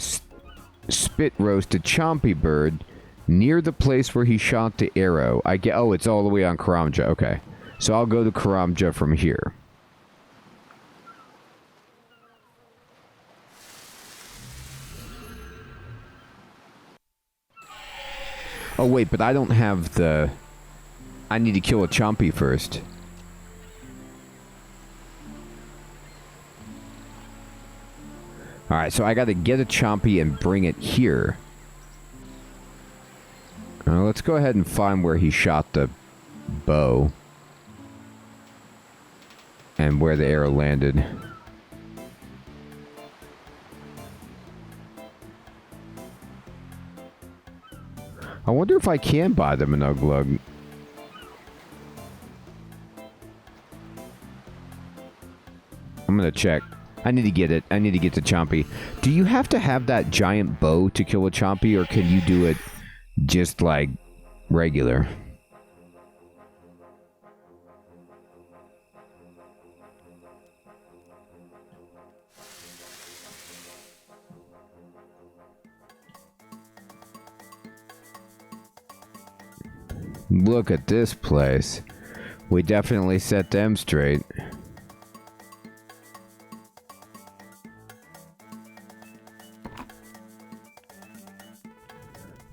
spit roast a chompy bird near the place where he shot the arrow. Oh, it's all the way on Karamja. Okay. So I'll go to Karamja from here. Oh, wait, but I don't have the... I need to kill a chompy first. Alright, so I gotta get a Chompy and bring it here. Let's go ahead and find where he shot the bow. And where the arrow landed. I wonder if I can buy them an Uglug. I'm gonna check. I need to get it. I need to get the Chompy. Do you have to have that giant bow to kill a Chompy, or can you do it just like regular? Look at this place. We definitely set them straight.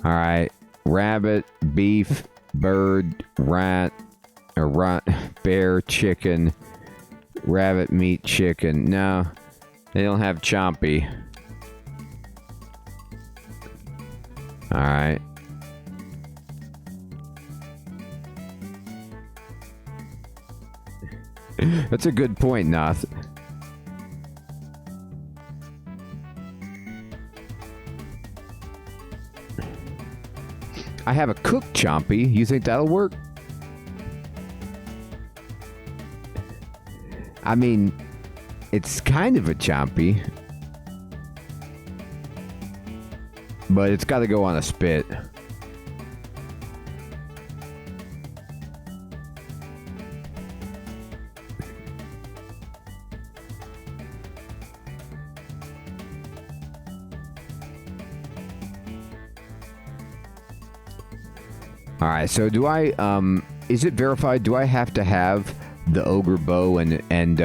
Alright. Rabbit, beef, bird, rat, bear, chicken, rabbit meat, chicken. No, they don't have Chompy. Alright. That's a good point, Noth. I have a cooked Chompy. You think that'll work? I mean, it's kind of a Chompy. But it's got to go on a spit. Alright, so do I, is it verified? Do I have to have the ogre bow and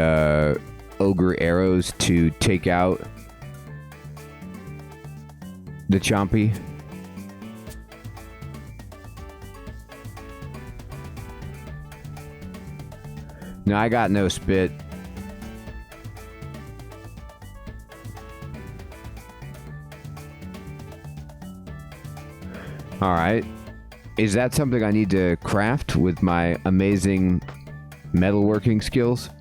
ogre arrows to take out the Chompy? No, I got no spit. Alright. Is that something I need to craft with my amazing metalworking skills?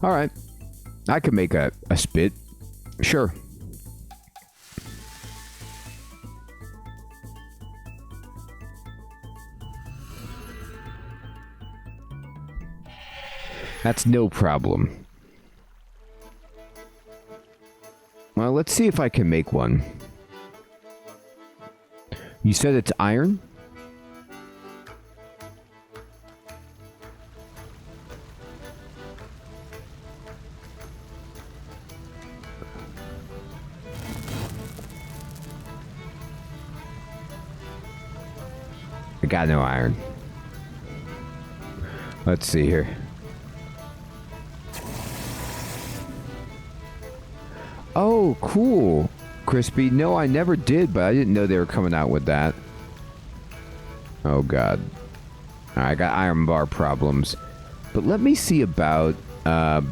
Alright. I could make a spit. Sure. That's no problem. Well, let's see if I can make one. You said it's iron? I got no iron. Let's see here. Oh, cool. Crispy. No, I never did, but I didn't know they were coming out with that. Oh, God. Alright, I got iron bar problems. But let me see about, there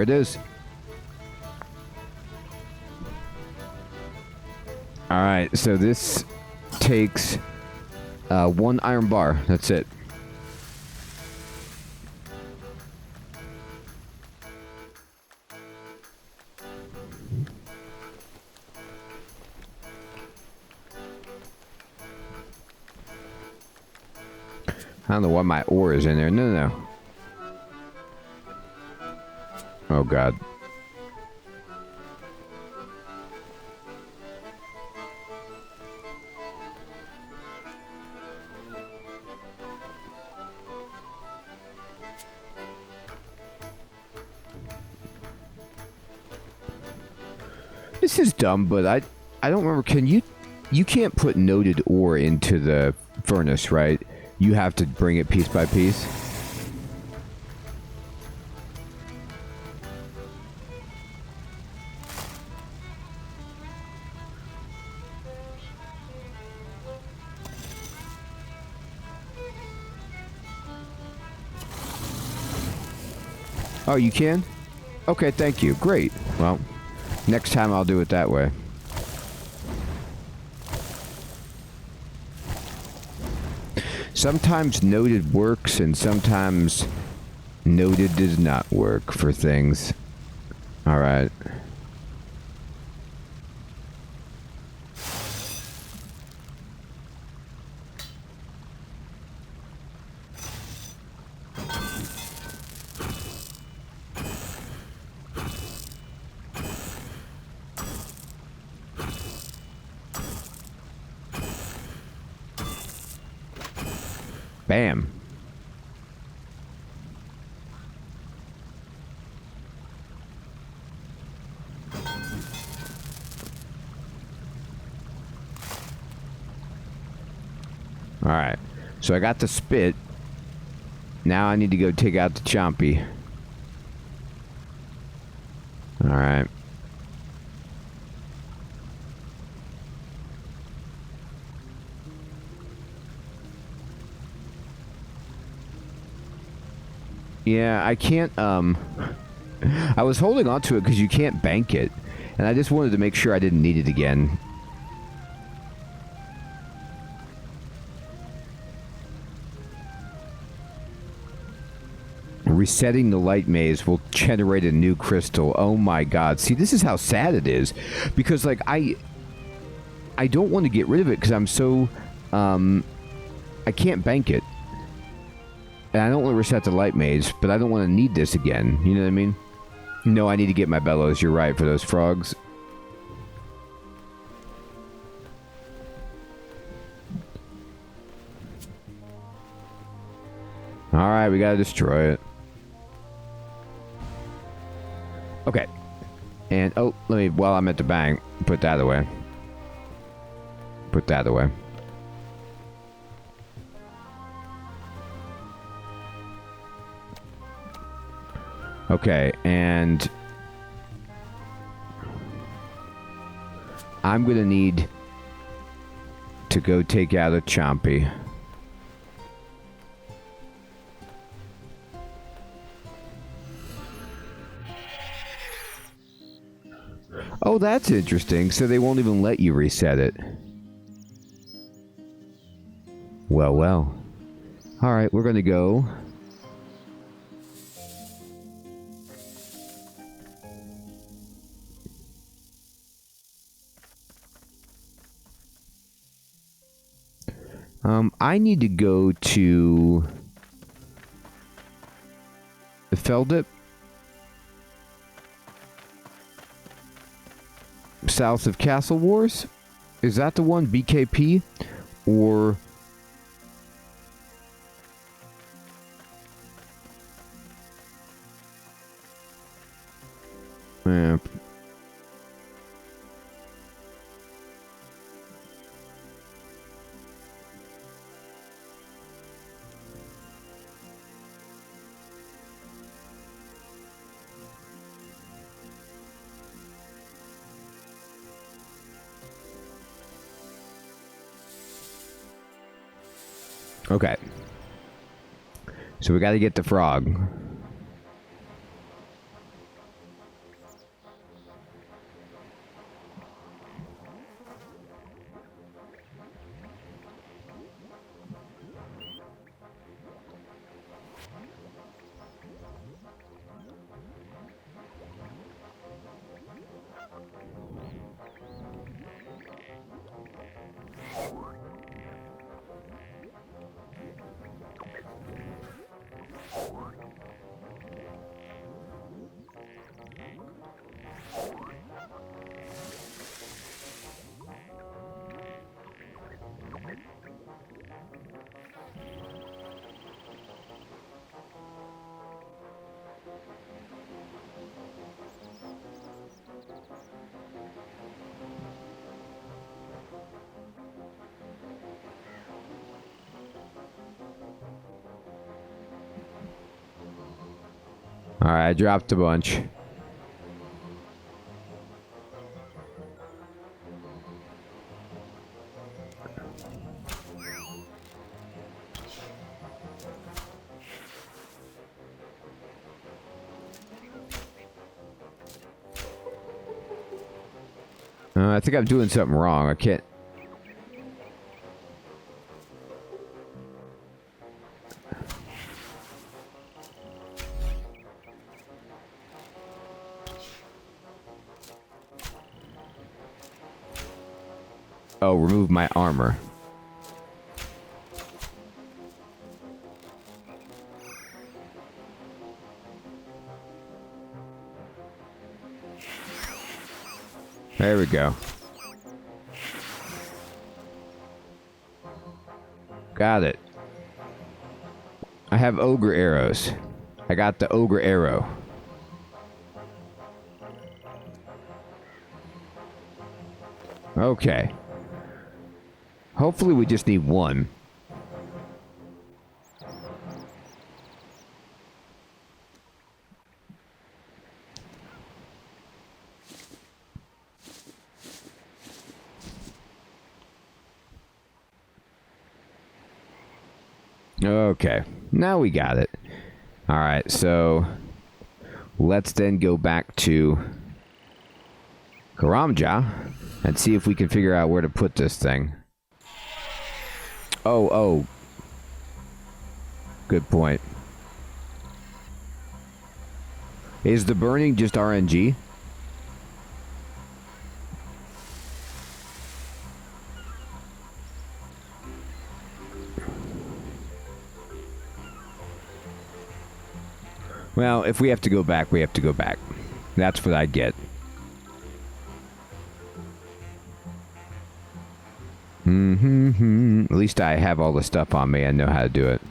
it is. Alright, so this takes 1 iron bar. That's it. I don't know why my ore is in there. No. Oh, God. This is dumb, but I don't remember. Can you can't put noted ore into the furnace, right? You have to bring it piece by piece. Oh, you can? Okay, thank you. Great. Well, next time I'll do it that way. Sometimes noted works and sometimes noted does not work for things. Alright. Bam. Alright. So I got the spit. Now I need to go take out the chompy. Alright. Yeah, I can't, I was holding on to it because you can't bank it. And I just wanted to make sure I didn't need it again. Resetting the light maze will generate a new crystal. Oh my god. See, this is how sad it is. Because, like, I don't want to get rid of it because I'm so, I can't bank it. And I don't want to reset the light maze, but I don't want to need this again. You know what I mean? No, I need to get my bellows. You're right, for those frogs. Alright, we gotta destroy it. Okay. And, oh, let me, while I'm at the bank, put that away. Put that away. Okay, and I'm gonna need to go take out a chompy. Oh, that's interesting. So they won't even let you reset it. Well, well. Alright, we're gonna go. I need to go to the Feldip. South of Castle Wars? Is that the one? BKP? Or... Okay. So we gotta get the frog. Alright, I dropped a bunch. I think I'm doing something wrong. I can't... Oh, remove my armor. There we go. Got it. I have ogre arrows. I got the ogre arrow. Okay. Hopefully we just need one. Okay, now we got it. Alright, so let's then go back to Karamja and see if we can figure out where to put this thing. Oh. Good point. Is the burning just RNG? Well, if we have to go back, we have to go back. That's what I get. At least I have all the stuff on me. I know how to do it.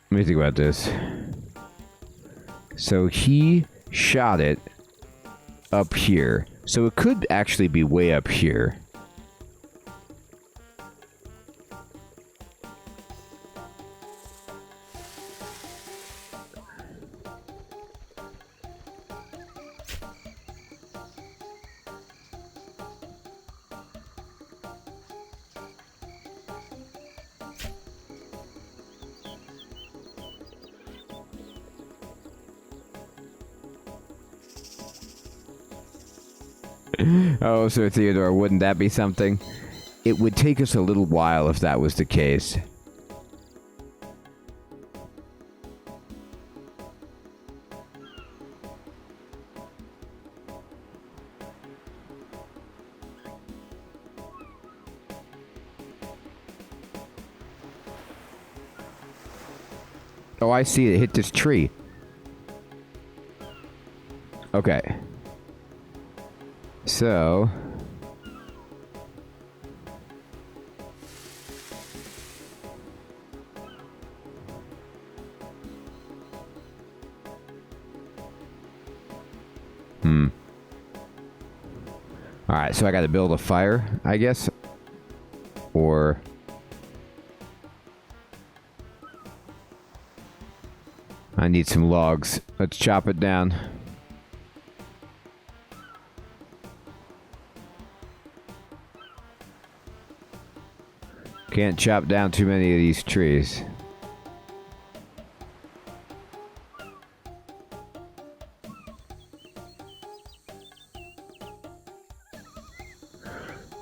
Let me think about this. So he shot it up here. So it could actually be way up here. Oh, Sir Theodore, wouldn't that be something? It would take us a little while if that was the case. Oh, I see it hit this tree. Okay. So... Alright, so I gotta build a fire, I guess? Or... I need some logs. Let's chop it down. Can't chop down too many of these trees.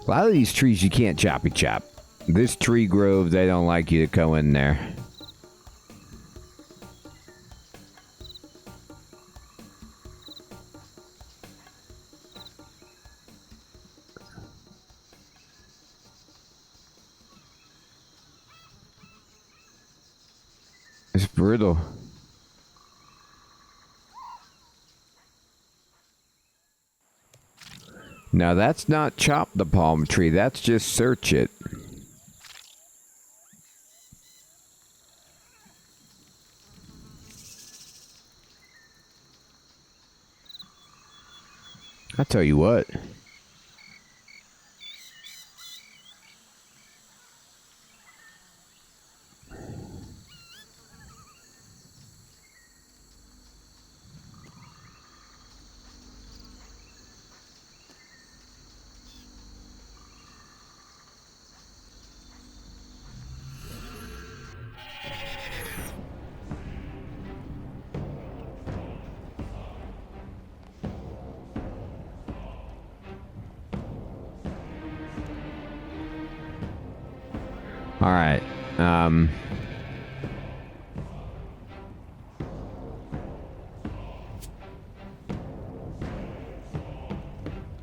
A lot of these trees you can't choppy chop. This tree grove, they don't like you to go in there. It's brutal. Now that's not chop the palm tree, that's just search it. I'll tell you what. All right.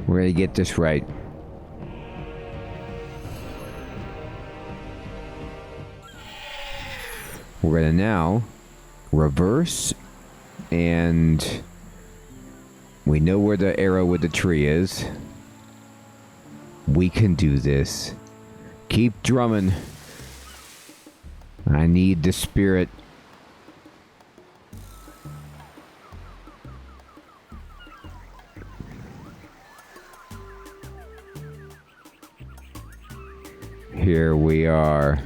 We're gonna get this right. We're gonna now reverse, and we know where the arrow with the tree is. We can do this. Keep drumming. I need the spirit. Here we are.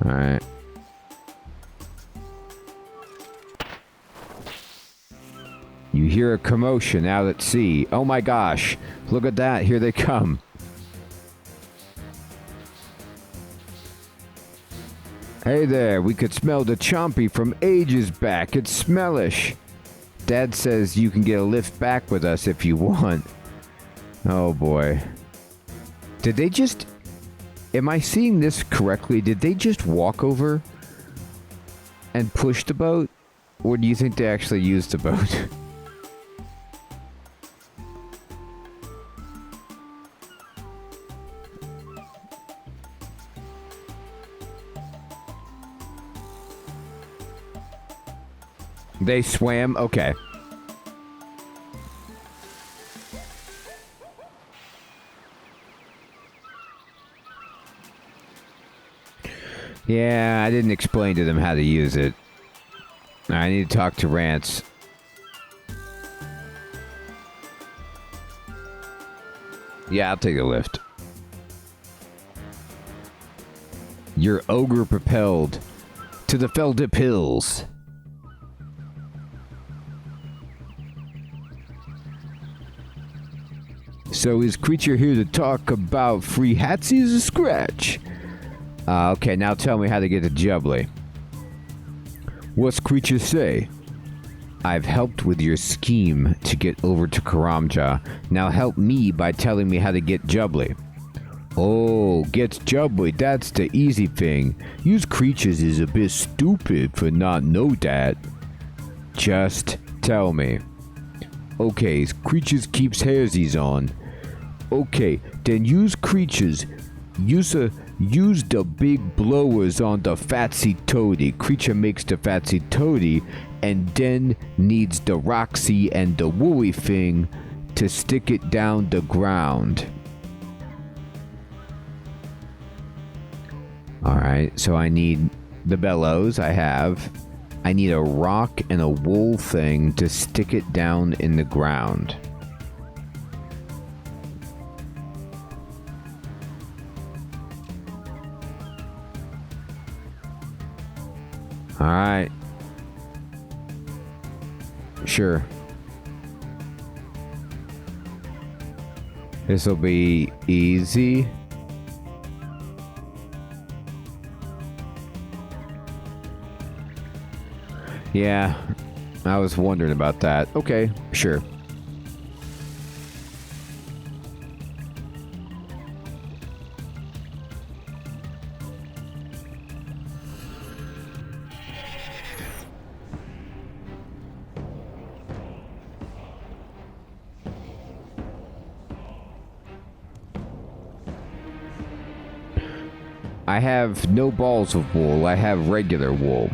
All right. You hear a commotion out at sea. Oh my gosh. Look at that. Here they come. Hey there. We could smell the chompy from ages back. It's smellish. Dad says you can get a lift back with us if you want. Oh boy. Did they just... Am I seeing this correctly? Did they just walk over and push the boat? Or do you think they actually used the boat? They swam? Okay. Yeah, I didn't explain to them how to use it. I need to talk to Rance. Yeah, I'll take a lift. You're ogre propelled to the Feldip Hills. So is Creature here to talk about free hatsies or scratch? Okay, now tell me how to get to Jubbly. What's Creature say? I've helped with your scheme to get over to Karamja. Now help me by telling me how to get Jubbly. Oh, get Jubbly, that's the easy thing. Use Creatures is a bit stupid for not know that. Just tell me. Okay, Creatures keeps hairsies on. Okay, then use Creatures. Use the big blowers on the Fatsy Toady. Creature makes the Fatsy Toady and then needs the Roxy and the Woolly thing to stick it down the ground. Alright, so I need the bellows. I need a rock and a wool thing to stick it down in the ground. Alright. Sure. This'll be easy. Yeah, I was wondering about that. Okay, sure. I have no balls of wool. I have regular wool.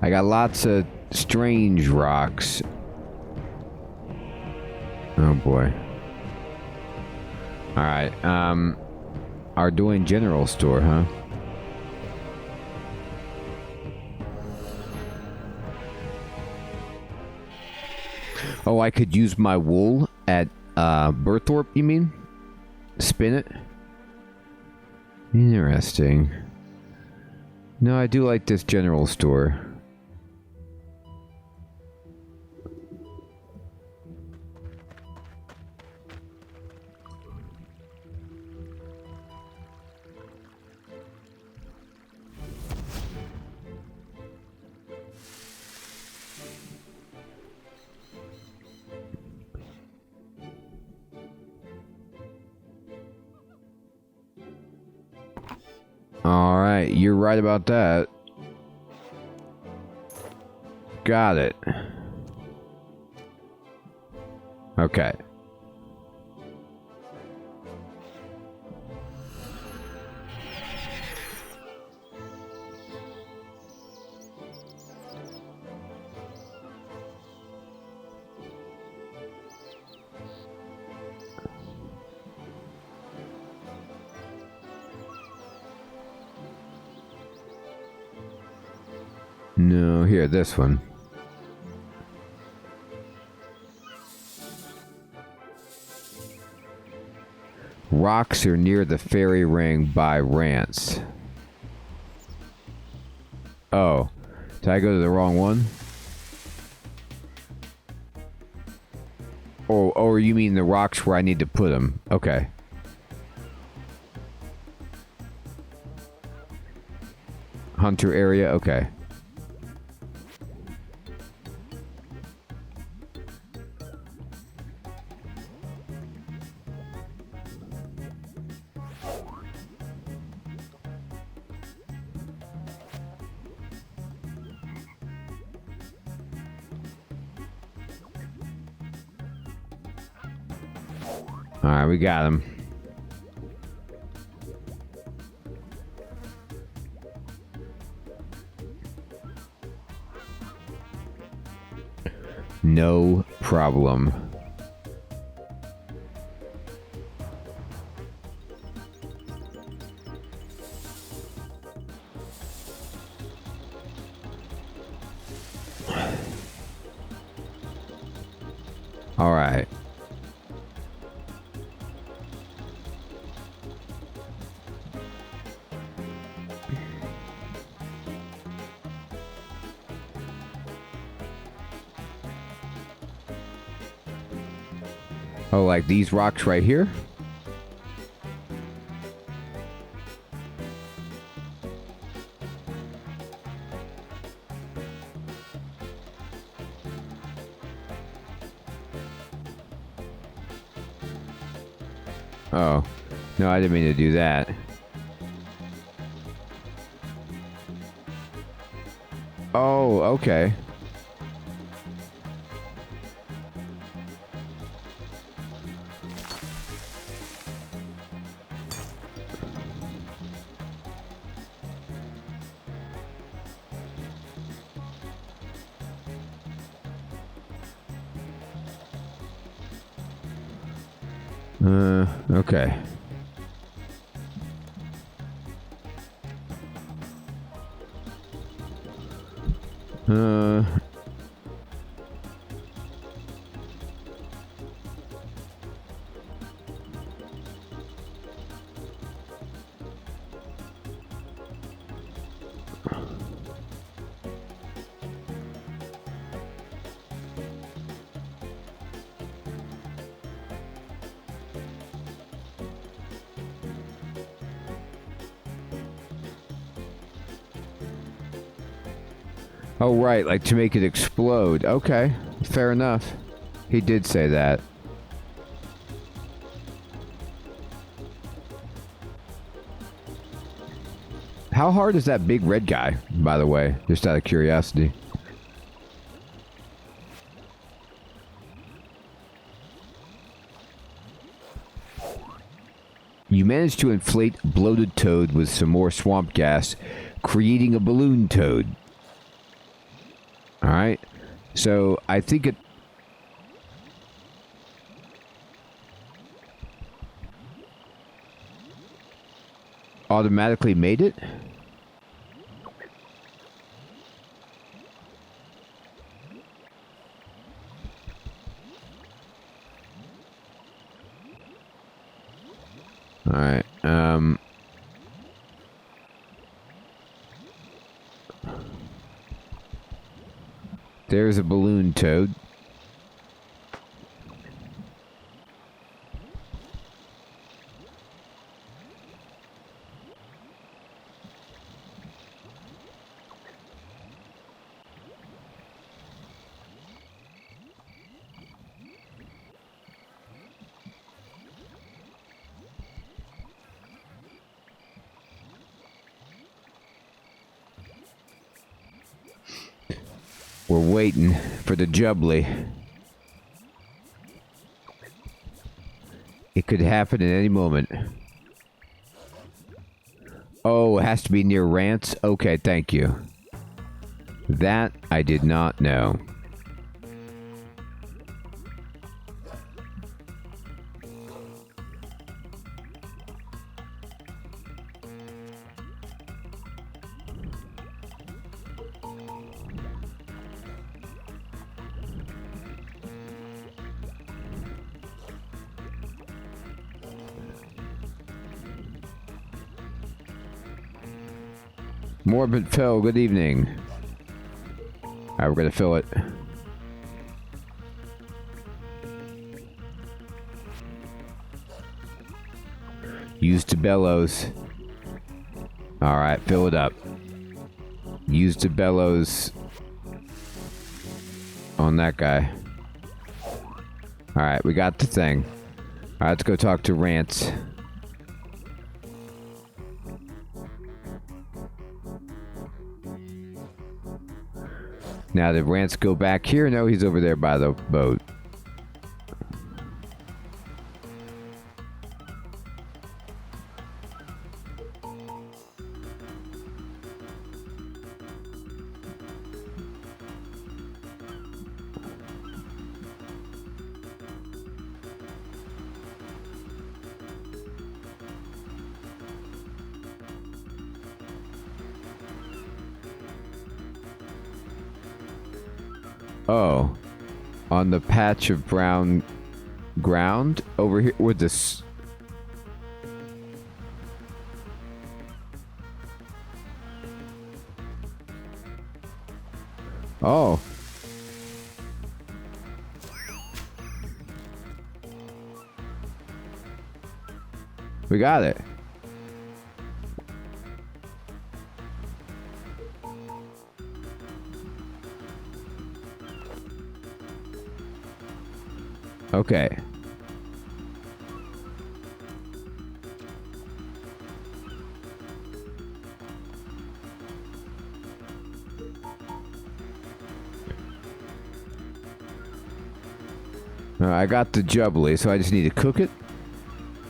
I got lots of strange rocks. Oh boy. Alright, Arduin General Store, huh? Oh, I could use my wool at, Burthorpe, you mean? Spin it? Interesting. No, I do like this general store. Alright, you're right about that. Got it. Okay. No, here, this one. Rocks are near the fairy ring by Rance. Oh. Did I go to the wrong one? Oh, you mean the rocks where I need to put them. Okay. Hunter area, okay. Alright, we got him. No problem. Alright. Oh, like these rocks right here? Oh. No, I didn't mean to do that. Oh, okay. Okay. Oh, right, like to make it explode. Okay, fair enough. He did say that. How hard is that big red guy, by the way? Just out of curiosity. You managed to inflate bloated toad with some more swamp gas, creating a balloon toad. Alright. So, I think it... automatically made it? Alright, there's a balloon toad. We're waiting for the jubbly. It could happen at any moment. Oh, it has to be near Rance? Okay, thank you. That I did not know. Morbid Phil, good evening. Alright, we're gonna fill it. Use to bellows. Alright, fill it up. Use to bellows on that guy. Alright, we got the thing. Alright, let's go talk to Rance. Now, did Rance go back here? No, he's over there by the boat. Oh, on the patch of brown ground over here with this. Oh. We got it. Okay. I got the jubbly, so I just need to cook it.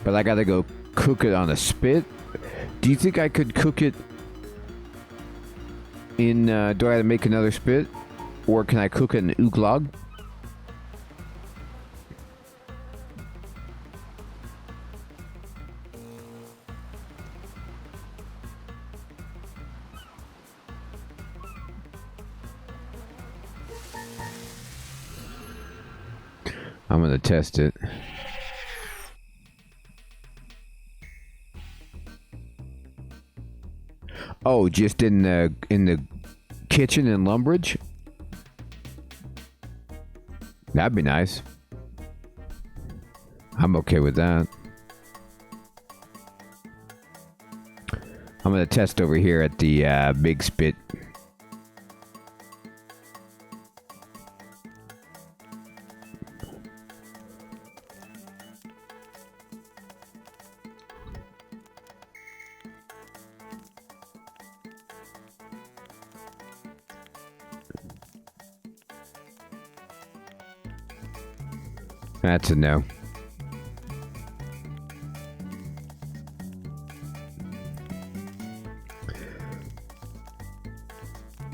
But I gotta go cook it on a spit. Do you think I could cook it in, do I have to make another spit? Or can I cook it in ooglag? I'm gonna test it. Oh, just in the kitchen in Lumbridge? That'd be nice. I'm okay with that. I'm gonna test over here at the big spit. That's a no.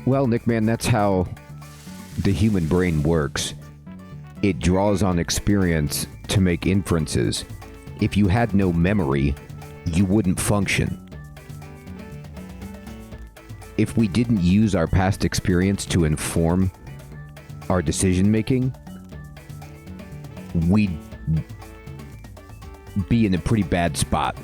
Well, Nick, man, that's how the human brain works. It draws on experience to make inferences. If you had no memory, you wouldn't function. If we didn't use our past experience to inform our decision making, we'd be in a pretty bad spot.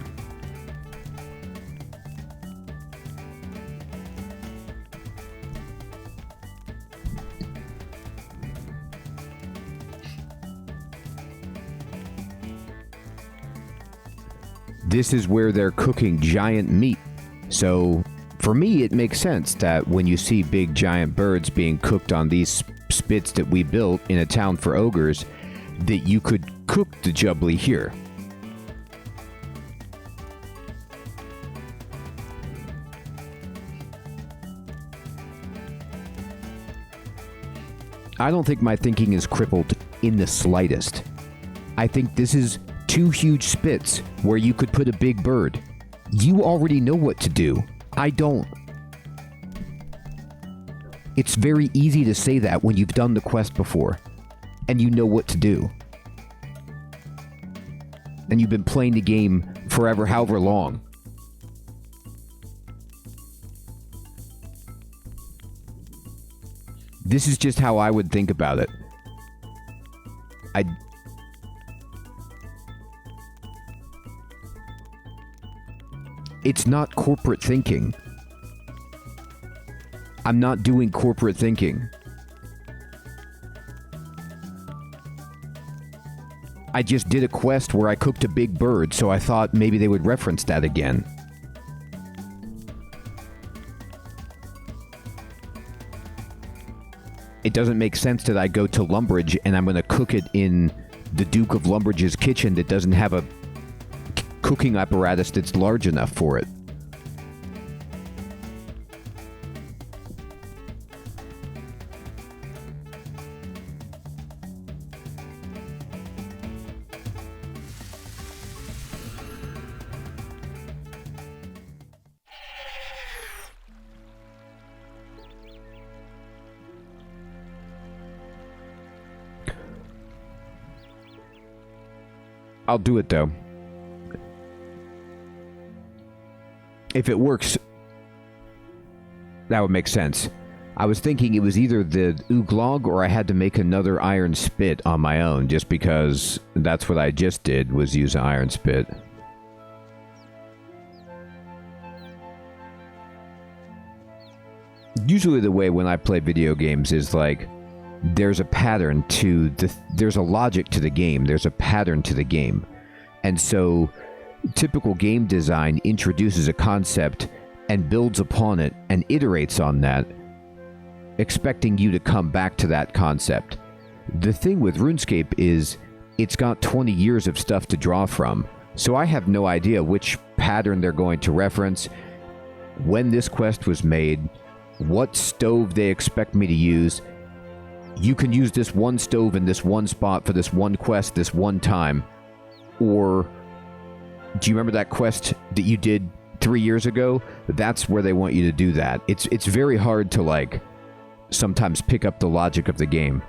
This is where they're cooking giant meat. So, for me, it makes sense that when you see big giant birds being cooked on these spits that we built in a town for ogres, that you could cook the jubbly here. I don't think my thinking is crippled in the slightest. I think this is 2 huge spits where you could put a big bird. You already know what to do. I don't. It's very easy to say that when you've done the quest before, and you know what to do. And you've been playing the game forever, however long. This is just how I would think about it. It's not corporate thinking. I'm not doing corporate thinking. I just did a quest where I cooked a big bird, so I thought maybe they would reference that again. It doesn't make sense that I go to Lumbridge and I'm going to cook it in the Duke of Lumbridge's kitchen that doesn't have a cooking apparatus that's large enough for it. I'll do it though. If it works, that would make sense. I was thinking it was either the Ooglog or I had to make another iron spit on my own, just because that's what I just did, was use an iron spit. Usually the way when I play video games is like, there's a pattern to there's a logic to the game, there's a pattern to the game. And so typical game design introduces a concept and builds upon it and iterates on that, expecting you to come back to that concept. The thing with RuneScape is it's got 20 years of stuff to draw from, so I have no idea which pattern they're going to reference, when this quest was made, what stove they expect me to use. You can use this one stove in this one spot for this one quest this one time. Or, do you remember that quest that you did 3 years ago? That's where they want you to do that. It's very hard to, like, sometimes pick up the logic of the game.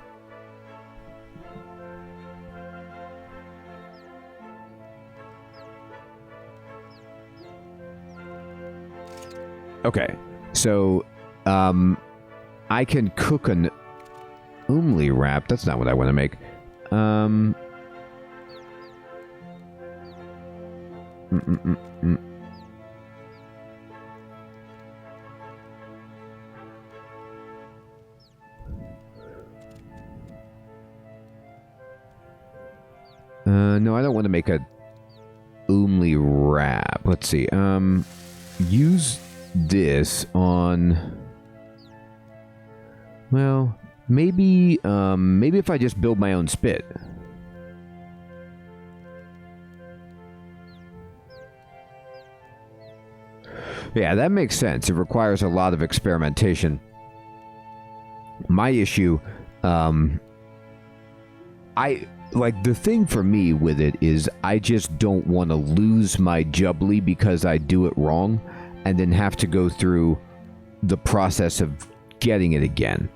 Okay, so, I can cook an Umli wrap. That's not what I want to make. No, I don't want to make a Umli wrap. Let's see. Use this on... Well, maybe if I just build my own spit. Yeah, that makes sense. It requires a lot of experimentation. My issue, like, the thing for me with it is I just don't want to lose my jubbly because I do it wrong and then have to go through the process of getting it again.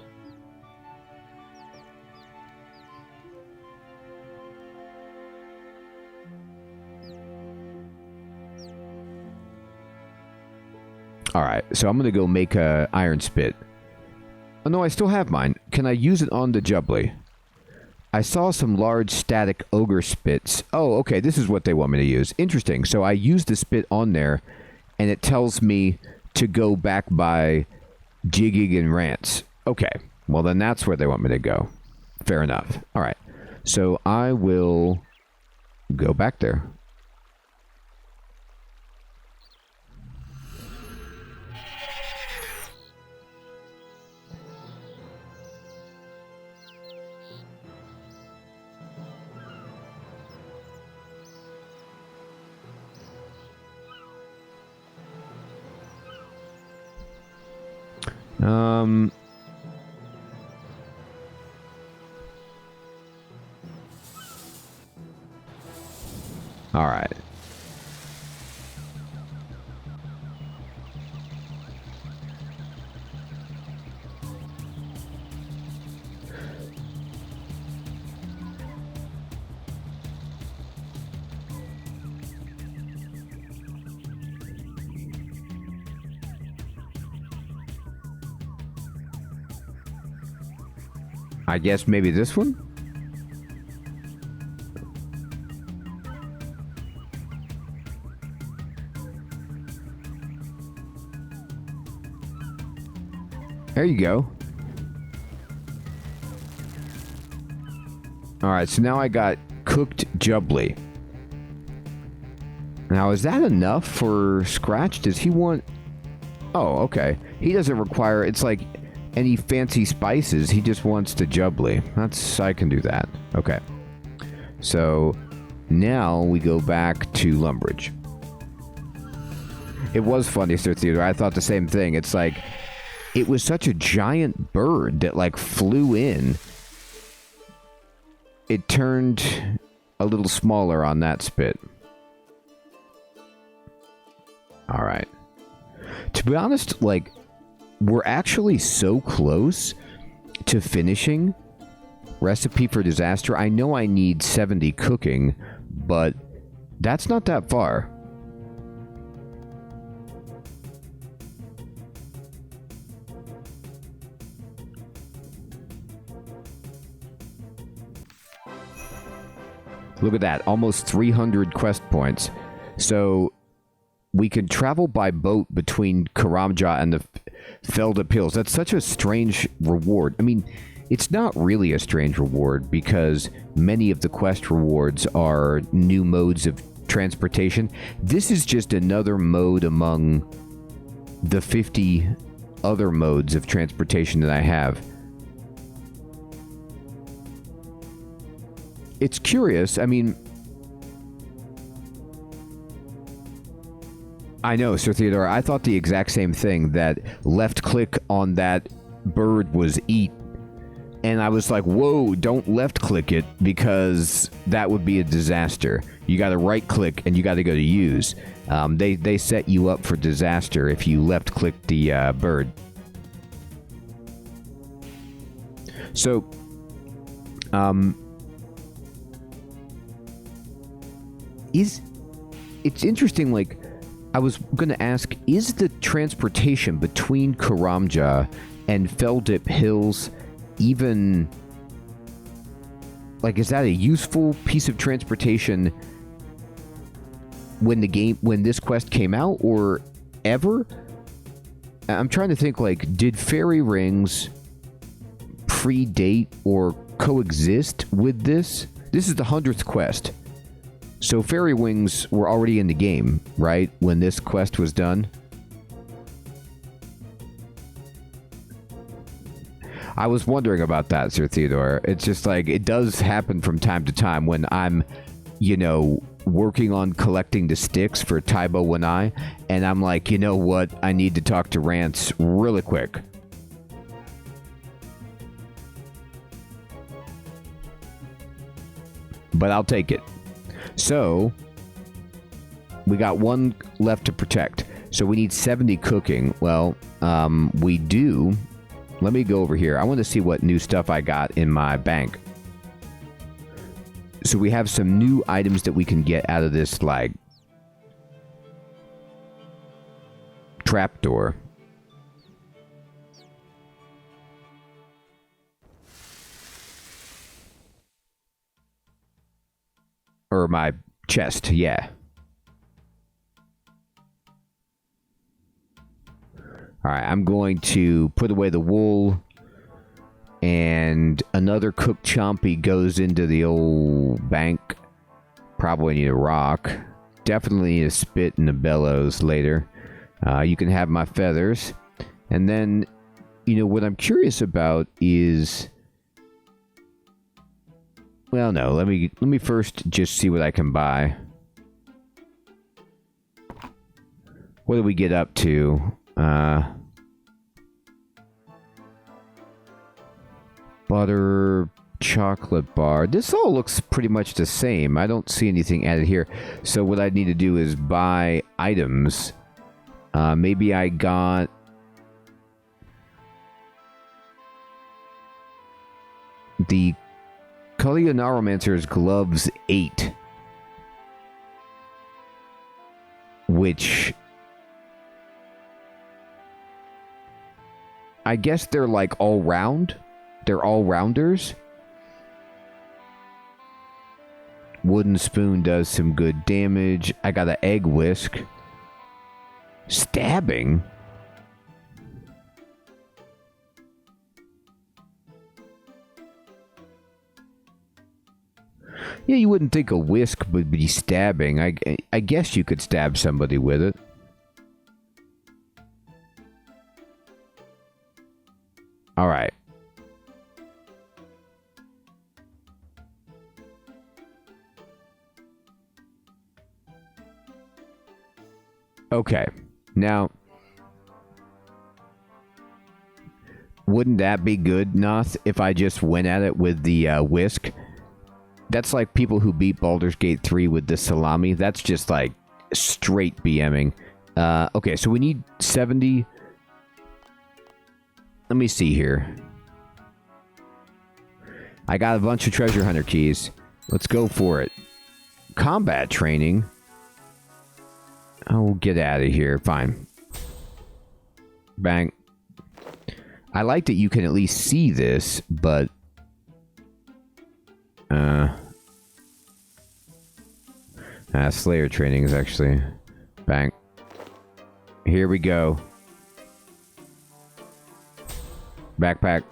Alright, so I'm gonna go make a iron spit. Oh no, I still have mine. Can I use it on the jubbly? I saw some large static ogre spits. Oh, okay, this is what they want me to use. Interesting. So I use the spit on there, and it tells me to go back by jigging and rants. Okay, well then that's where they want me to go. Fair enough. Alright, so I will go back there. All right. I guess maybe this one? There you go. Alright, so now I got cooked jubbly. Now, is that enough for Scratch? Does he want... Oh, okay. He doesn't require... It's like any fancy spices. He just wants the jubbly. That's... I can do that. Okay. So, now we go back to Lumbridge. It was funny, Sir Theodore. I thought the same thing. It's like... It was such a giant bird that, like, flew in. It turned a little smaller on that spit. Alright. To be honest, like, we're actually so close to finishing Recipe for Disaster. I know I need 70 cooking, but that's not that far. Look at that, almost 300 quest points. So, we can travel by boat between Karamja and the Feldip Hills. That's such a strange reward. I mean, it's not really a strange reward because many of the quest rewards are new modes of transportation. This is just another mode among the 50 other modes of transportation that I have. It's curious. I mean, I know, Sir Theodore. I thought the exact same thing, that left click on that bird was eat. And I was like, whoa, don't left click it because that would be a disaster. You got to right click and you got to go to use. They set you up for disaster if you left click the bird. So, it's interesting, like, I was gonna ask, is the transportation between Karamja and Feldip Hills even, like, is that a useful piece of transportation when this quest came out, or ever? I'm trying to think, like, did fairy rings predate or coexist with this? This is the 100th quest. So fairy wings were already in the game, right? When this quest was done? I was wondering about that, Sir Theodore. It's just like, it does happen from time to time when I'm, you know, working on collecting the sticks for Taibo Wanai, and I'm like, you know what? I need to talk to Rance really quick. But I'll take it. So, we got one left to protect. So we need 70 cooking. Well, we do. Let me go over here. I want to see what new stuff I got in my bank. So we have some new items that we can get out of this, like, trapdoor. Or my chest, yeah. Alright, I'm going to put away the wool. And another cooked chompy goes into the old bank. Probably need a rock. Definitely need a spit in the bellows later. You can have my feathers. And then, you know, what I'm curious about is... Well, no, let me first just see what I can buy. What do we get up to? Butter, chocolate bar. This all looks pretty much the same. I don't see anything added here. So what I need to do is buy items. Maybe I got... the Culionauromancer's Gloves 8. Which... I guess they're like all round. They're all rounders. Wooden spoon does some good damage. I got an egg whisk. Stabbing? Yeah, you wouldn't think a whisk would be stabbing. I guess you could stab somebody with it. Alright. Okay. Now, wouldn't that be good, Noth, if I just went at it with the whisk? That's like people who beat Baldur's Gate 3 with the salami. That's just like straight BMing. Okay, so we need 70. Let me see here. I got a bunch of treasure hunter keys. Let's go for it. Combat training. Oh, get out of here. Fine. Bang. I like that you can at least see this, but... Slayer training is actually... Bang. Here we go. Backpack.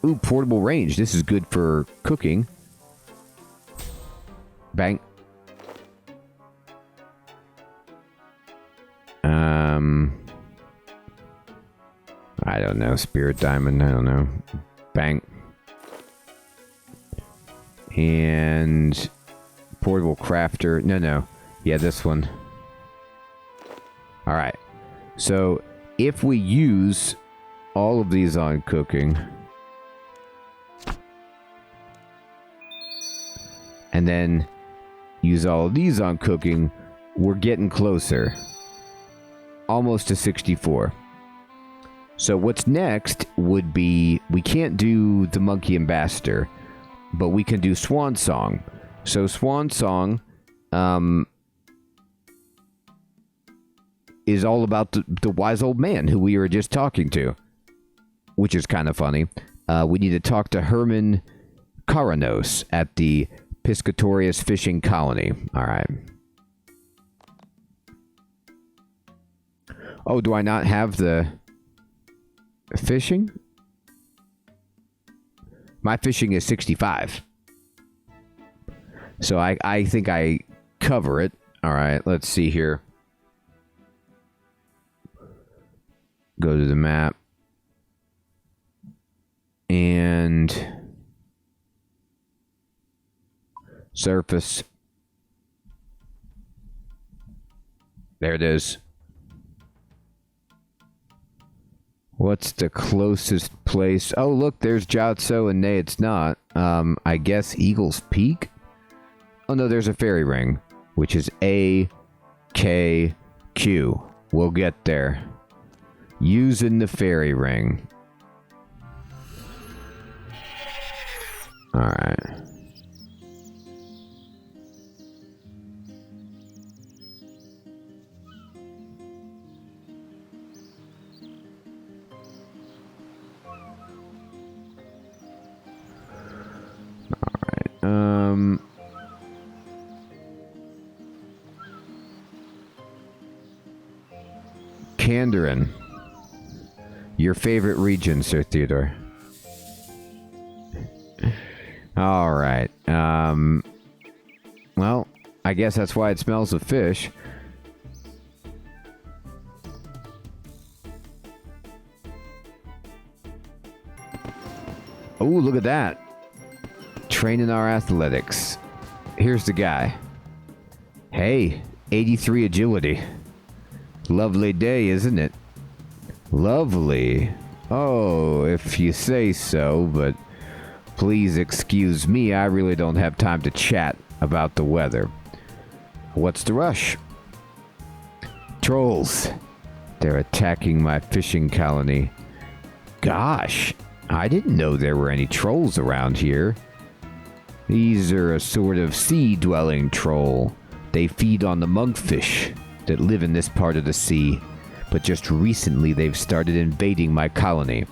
Ooh, portable range. This is good for cooking. Bang. I don't know. Spirit diamond. I don't know. Bang. And portable crafter. No. Yeah, this one. Alright. So, if we use all of these on cooking, and then use all of these on cooking, we're getting closer. Almost to 64. So what's next would be, we can't do the Monkey Ambassador, but we can do Swan Song. So Swan Song is all about the wise old man who we were just talking to, which is kind of funny. We need to talk to Herman Karanos at the Piscatorius Fishing Colony. All right. Oh, do I not have the fishing? My fishing is 65. So I think I cover it. All right, let's see here. Go to the map. And surface. There it is. What's the closest place? Oh, look, there's Jiao-Tso, and nay, it's not. I guess Eagle's Peak? Oh, no, there's a fairy ring, which is A, K, Q. We'll get there. Using the fairy ring. Alright. Kandarin. Your favorite region, Sir Theodore. Alright. Well, I guess that's why it smells of fish. Oh, look at that. Training our athletics. Here's the guy. Hey, 83 agility. Lovely day, isn't it? Lovely. Oh, if you say so, but please excuse me, I really don't have time to chat about the weather. What's the rush? Trolls. They're attacking my fishing colony. Gosh, I didn't know there were any trolls around here. These are a sort of sea-dwelling troll. They feed on the monkfish that live in this part of the sea, but just recently they've started invading my colony.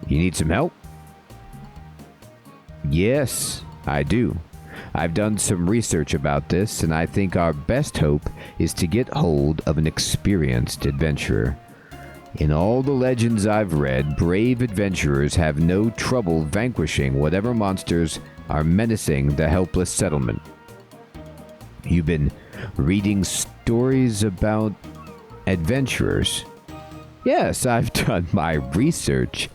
You need some help? Yes, I do. I've done some research about this, and I think our best hope is to get hold of an experienced adventurer. In all the legends I've read, brave adventurers have no trouble vanquishing whatever monsters are menacing the helpless settlement. You've been reading stories about adventurers? Yes, I've done my research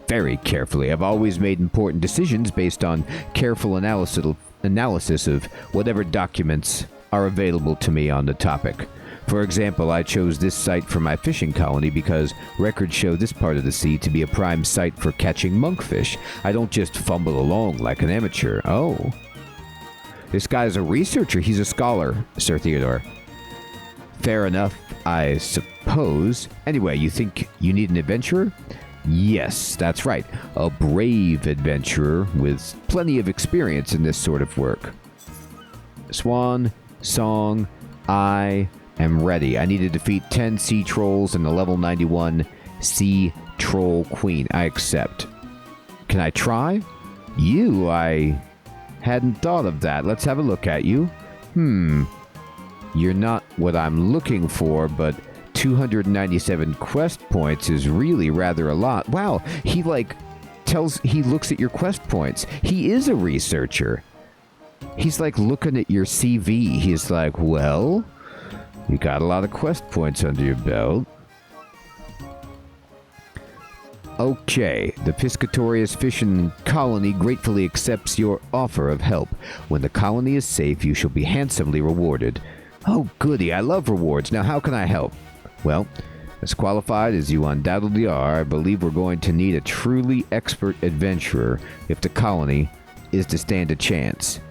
very carefully. I've always made important decisions based on careful analysis of whatever documents are available to me on the topic. For example, I chose this site for my fishing colony because records show this part of the sea to be a prime site for catching monkfish. I don't just fumble along like an amateur. Oh. This guy's a researcher. He's a scholar, Sir Theodore. Fair enough, I suppose. Anyway, you think you need an adventurer? Yes, that's right. A brave adventurer with plenty of experience in this sort of work. Swan, song, I am ready. I need to defeat 10 sea trolls and a level 91 sea troll queen. I accept. Can I try? I hadn't thought of that. Let's have a look at you. You're not what I'm looking for, but 297 quest points is really rather a lot. Wow, he looks at your quest points. He is a researcher. He's like looking at your CV. He's like, well, you got a lot of quest points under your belt. Okay, the Piscatorius Fishing Colony gratefully accepts your offer of help. When the colony is safe, you shall be handsomely rewarded. Oh, goody, I love rewards. Now, how can I help? Well, as qualified as you undoubtedly are, I believe we're going to need a truly expert adventurer if the colony is to stand a chance.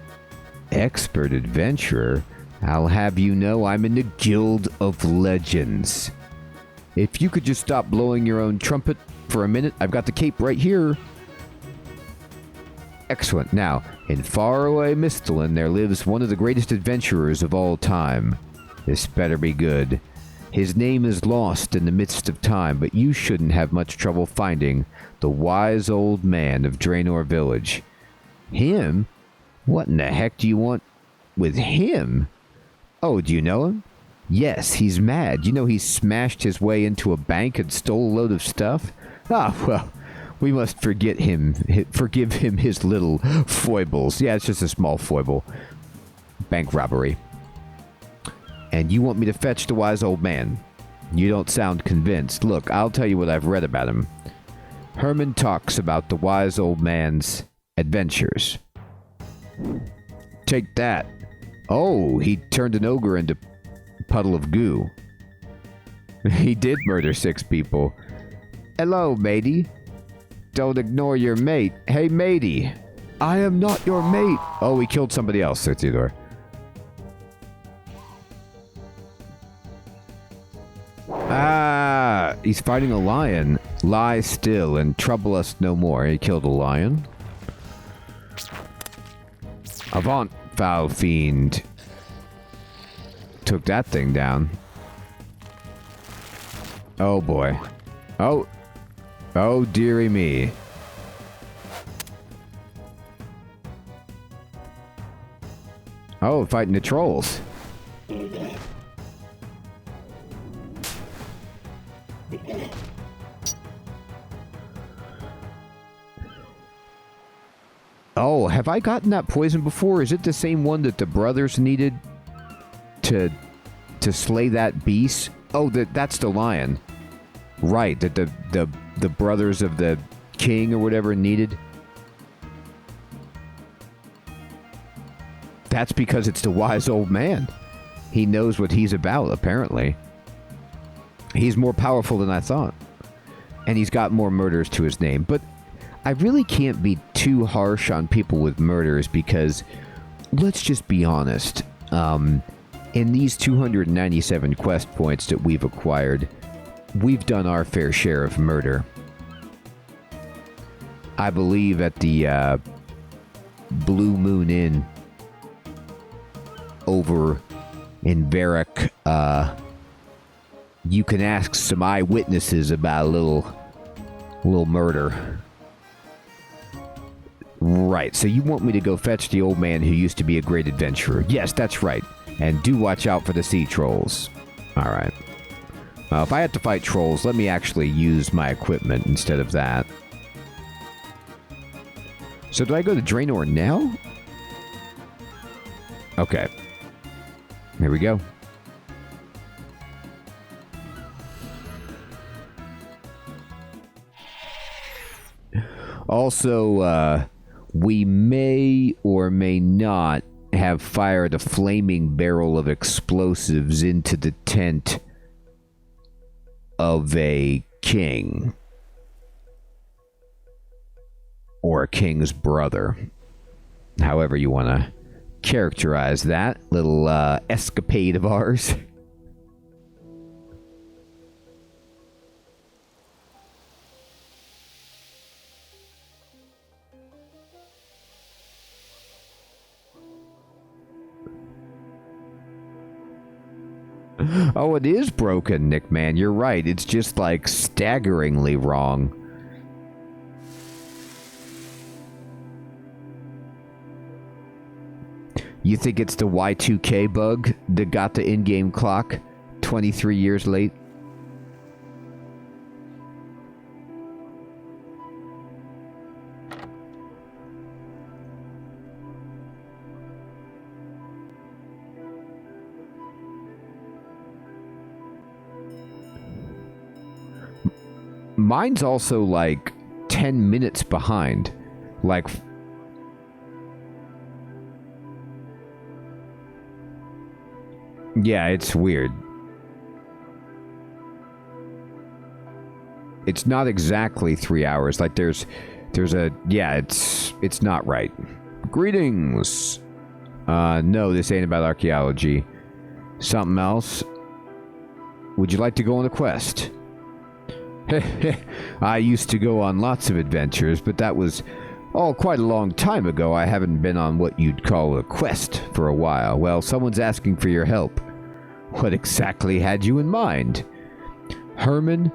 Expert adventurer? I'll have you know I'm in the Guild of Legends. If you could just stop blowing your own trumpet for a minute, I've got the cape right here. Excellent. Now, in faraway Mistalin, there lives one of the greatest adventurers of all time. This better be good. His name is lost in the midst of time, but you shouldn't have much trouble finding the wise old man of Draenor Village. Him? What in the heck do you want with him? Oh, do you know him? Yes, he's mad. You know he smashed his way into a bank and stole a load of stuff? Ah, well, we must forgive him his little foibles. Yeah, it's just a small foible. Bank robbery. And you want me to fetch the wise old man? You don't sound convinced. Look, I'll tell you what I've read about him. Herman talks about the wise old man's adventures. Take that. Oh, he turned an ogre into a puddle of goo. He did murder 6 people. Hello, matey. Don't ignore your mate. Hey, matey. I am not your mate. Oh, he killed somebody else, Sir Theodore. Ah, he's fighting a lion. Lie still and trouble us no more. He killed a lion. Avant, foul fiend. Took that thing down. Oh boy. Oh. Oh dearie me. Oh, fighting the trolls. Oh, have I gotten that poison before? Is it the same one that the brothers needed to slay that beast? Oh, that's the lion. Right, that the brothers of the king or whatever needed. That's because it's the wise old man. He knows what he's about, apparently. He's more powerful than I thought. And he's got more murders to his name. But I really can't be too harsh on people with murders because, let's just be honest, in these 297 quest points that we've acquired, we've done our fair share of murder. I believe at the Blue Moon Inn over in Varric, you can ask some eyewitnesses about a little murder. Right, so you want me to go fetch the old man who used to be a great adventurer. Yes, that's right. And do watch out for the sea trolls. Alright. Well, if I have to fight trolls, let me actually use my equipment instead of that. So do I go to Draenor now? Okay. Here we go. Also, we may or may not have fired a flaming barrel of explosives into the tent of a king. Or a king's brother. However you want to characterize that little escapade of ours. Oh, it is broken, Nick, man. You're right. It's just, like, staggeringly wrong. You think it's the Y2K bug that got the in-game clock 23 years late? Mine's also, like, 10 minutes behind. Like... Yeah, it's weird. It's not exactly 3 hours. Like, there's a... Yeah, it's not right. Greetings! No, this ain't about archaeology. Something else? Would you like to go on a quest? I used to go on lots of adventures, but that was quite a long time ago. I haven't been on what you'd call a quest for a while. Well, someone's asking for your help. What exactly had you in mind? Herman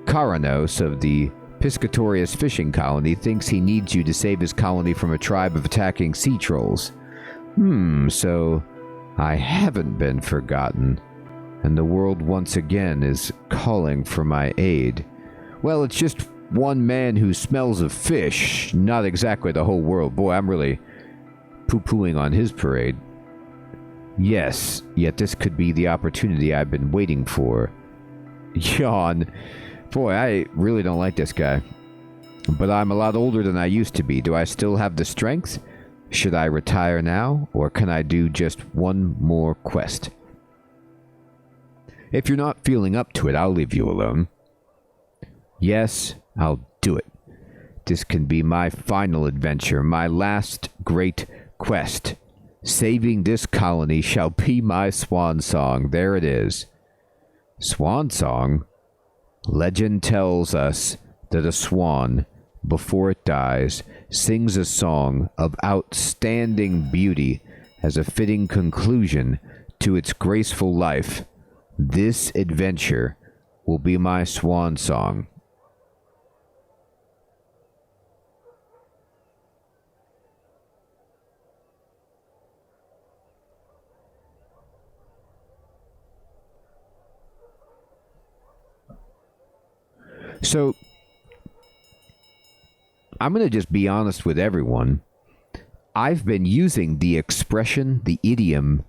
Karanos of the Piscatorius fishing colony thinks he needs you to save his colony from a tribe of attacking sea trolls. So I haven't been forgotten. And the world once again is calling for my aid. Well, it's just one man who smells of fish, not exactly the whole world. Boy, I'm really poo-pooing on his parade. Yes, yet this could be the opportunity I've been waiting for. Yawn. Boy, I really don't like this guy. But I'm a lot older than I used to be. Do I still have the strength? Should I retire now, or can I do just one more quest? If you're not feeling up to it, I'll leave you alone. Yes, I'll do it. This can be my final adventure, my last great quest. Saving this colony shall be my swan song. There it is. Swan song? Legend tells us that a swan, before it dies, sings a song of outstanding beauty as a fitting conclusion to its graceful life. This adventure will be my swan song. So, I'm going to just be honest with everyone. I've been using the expression, the idiom,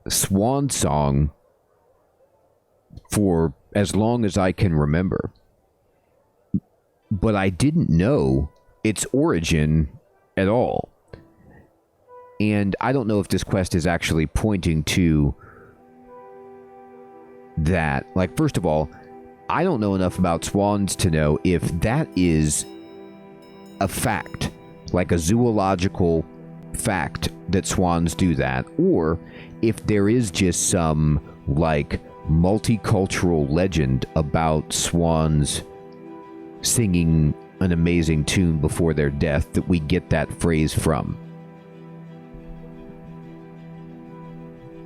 swan song for as long as I can remember. But I didn't know its origin at all. And I don't know if this quest is actually pointing to that. Like, first of all, I don't know enough about swans to know if that is a fact, like a zoological fact that swans do that, or if there is just some, like, multicultural legend about swans singing an amazing tune before their death that we get that phrase from.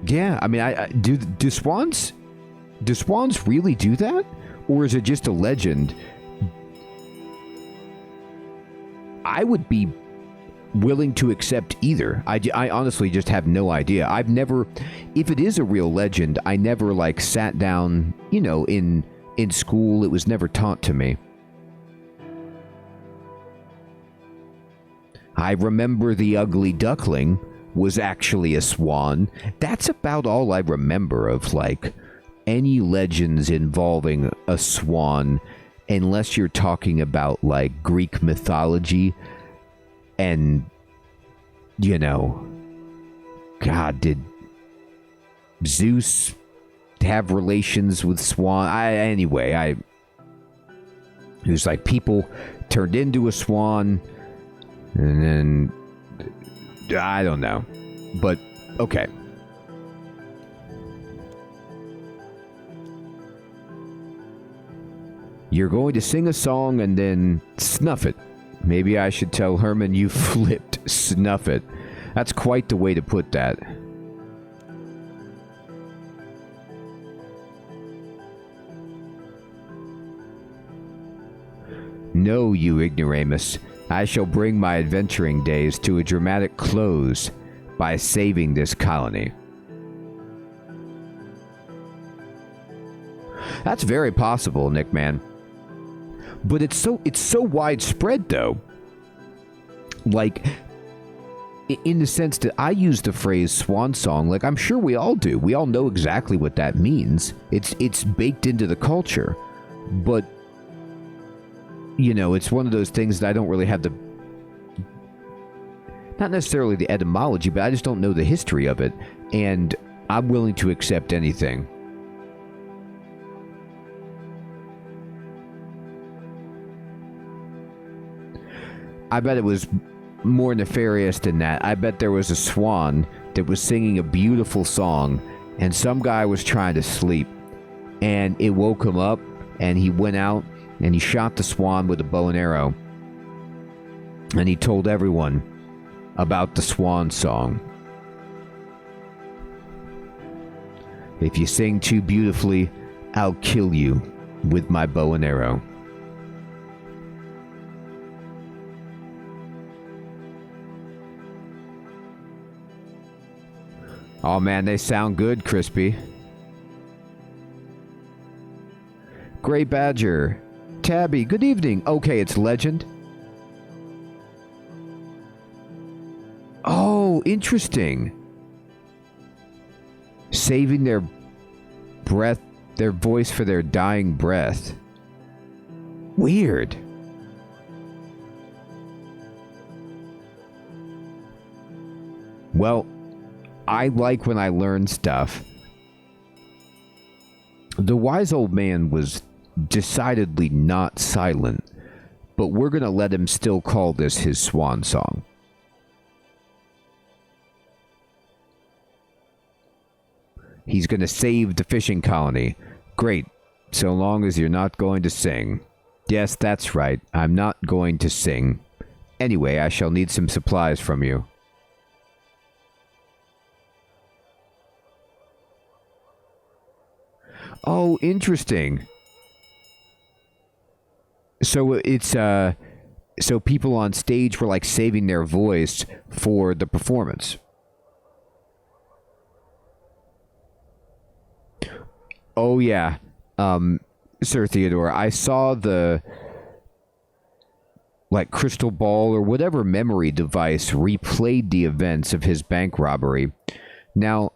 Yeah, I mean, do swans really do that? Or is it just a legend? I would be willing to accept either. I honestly just have no idea. I've never, if it is a real legend, I never, like, sat down, you know, in school. It was never taught to me. I remember the ugly duckling was actually a swan. That's about all I remember of, like, any legends involving a swan, unless you're talking about, like, Greek mythology and, you know, God, did Zeus have relations with swan? It was like people turned into a swan, and then I don't know. But, okay. You're going to sing a song and then snuff it. Maybe I should tell Herman you flipped snuff it. That's quite the way to put that. No, you ignoramus. I shall bring my adventuring days to a dramatic close by saving this colony. That's very possible, Nick Man. But it's so widespread, though. Like, in the sense that I use the phrase swan song, like, I'm sure we all do. We all know exactly what that means. It's baked into the culture. But, you know, it's one of those things that I don't really have the, not necessarily the etymology, but I just don't know the history of it. And I'm willing to accept anything. I bet it was more nefarious than that. I bet there was a swan that was singing a beautiful song, and some guy was trying to sleep, and it woke him up, and he went out, and he shot the swan with a bow and arrow, and he told everyone about the swan song. If you sing too beautifully, I'll kill you with my bow and arrow. Oh man, they sound good, Crispy. Grey Badger. Tabby, good evening. Okay, it's legend. Oh, interesting. Saving their breath, their voice for their dying breath. Weird. Well, I like when I learn stuff. The wise old man was decidedly not silent, but we're going to let him still call this his swan song. He's going to save the fishing colony. Great, so long as you're not going to sing. Yes, that's right, I'm not going to sing. Anyway, I shall need some supplies from you. Oh, interesting. So it's so people on stage were like saving their voice for the performance. Oh yeah. Sir Theodore, I saw the crystal ball or whatever memory device replayed the events of his bank robbery. Now,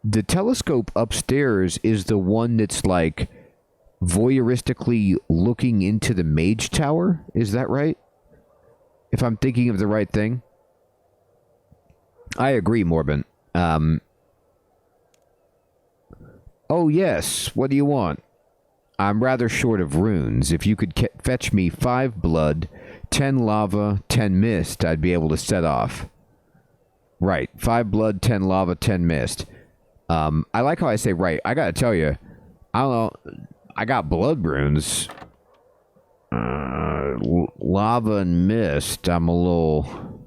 the telescope upstairs is the one that's like voyeuristically looking into the mage tower. Is that right? If I'm thinking of the right thing. I agree, Morbin. Oh, yes. What do you want? I'm rather short of runes. If you could fetch me 5 blood, 10 lava, 10 mist, I'd be able to set off. Right. 5 blood, 10 lava, 10 mist. I like how I say right. I gotta tell you, I don't know. I got blood runes. Lava and mist, I'm a little...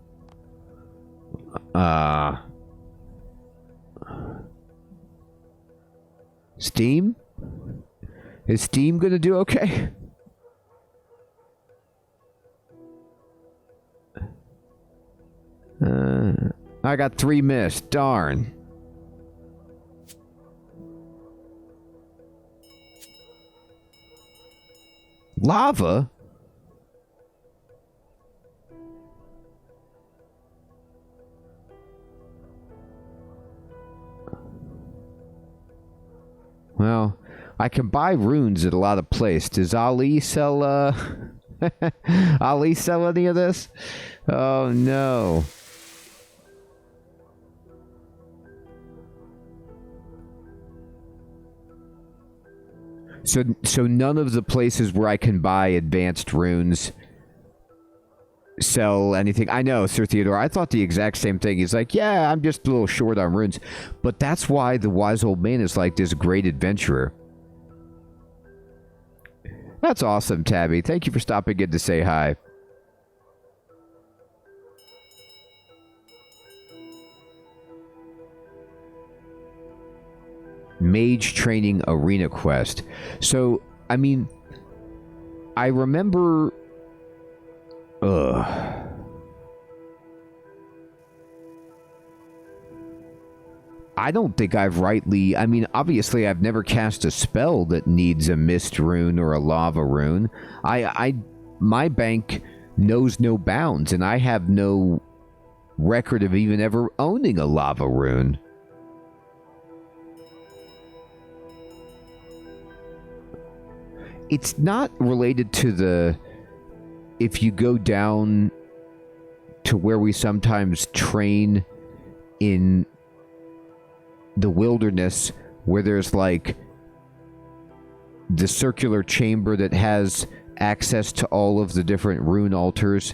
Steam? Is Steam gonna do okay? I got 3 mist. Darn. Lava? Well, I can buy runes at a lot of places. Does Ali sell, Ali sell any of this? Oh, no. So none of the places where I can buy advanced runes sell anything. I know, Sir Theodore. I thought the exact same thing. He's like, yeah, I'm just a little short on runes. But that's why the wise old man is like this great adventurer. That's awesome, Tabby. Thank you for stopping in to say hi. Mage Training Arena Quest. So, I mean, I remember... I don't think I've rightly... I mean, obviously, I've never cast a spell that needs a mist rune or a lava rune. My bank knows no bounds, and I have no record of even ever owning a lava rune. It's not related to the... If you go down to where we sometimes train in the wilderness, where there's like the circular chamber that has access to all of the different rune altars.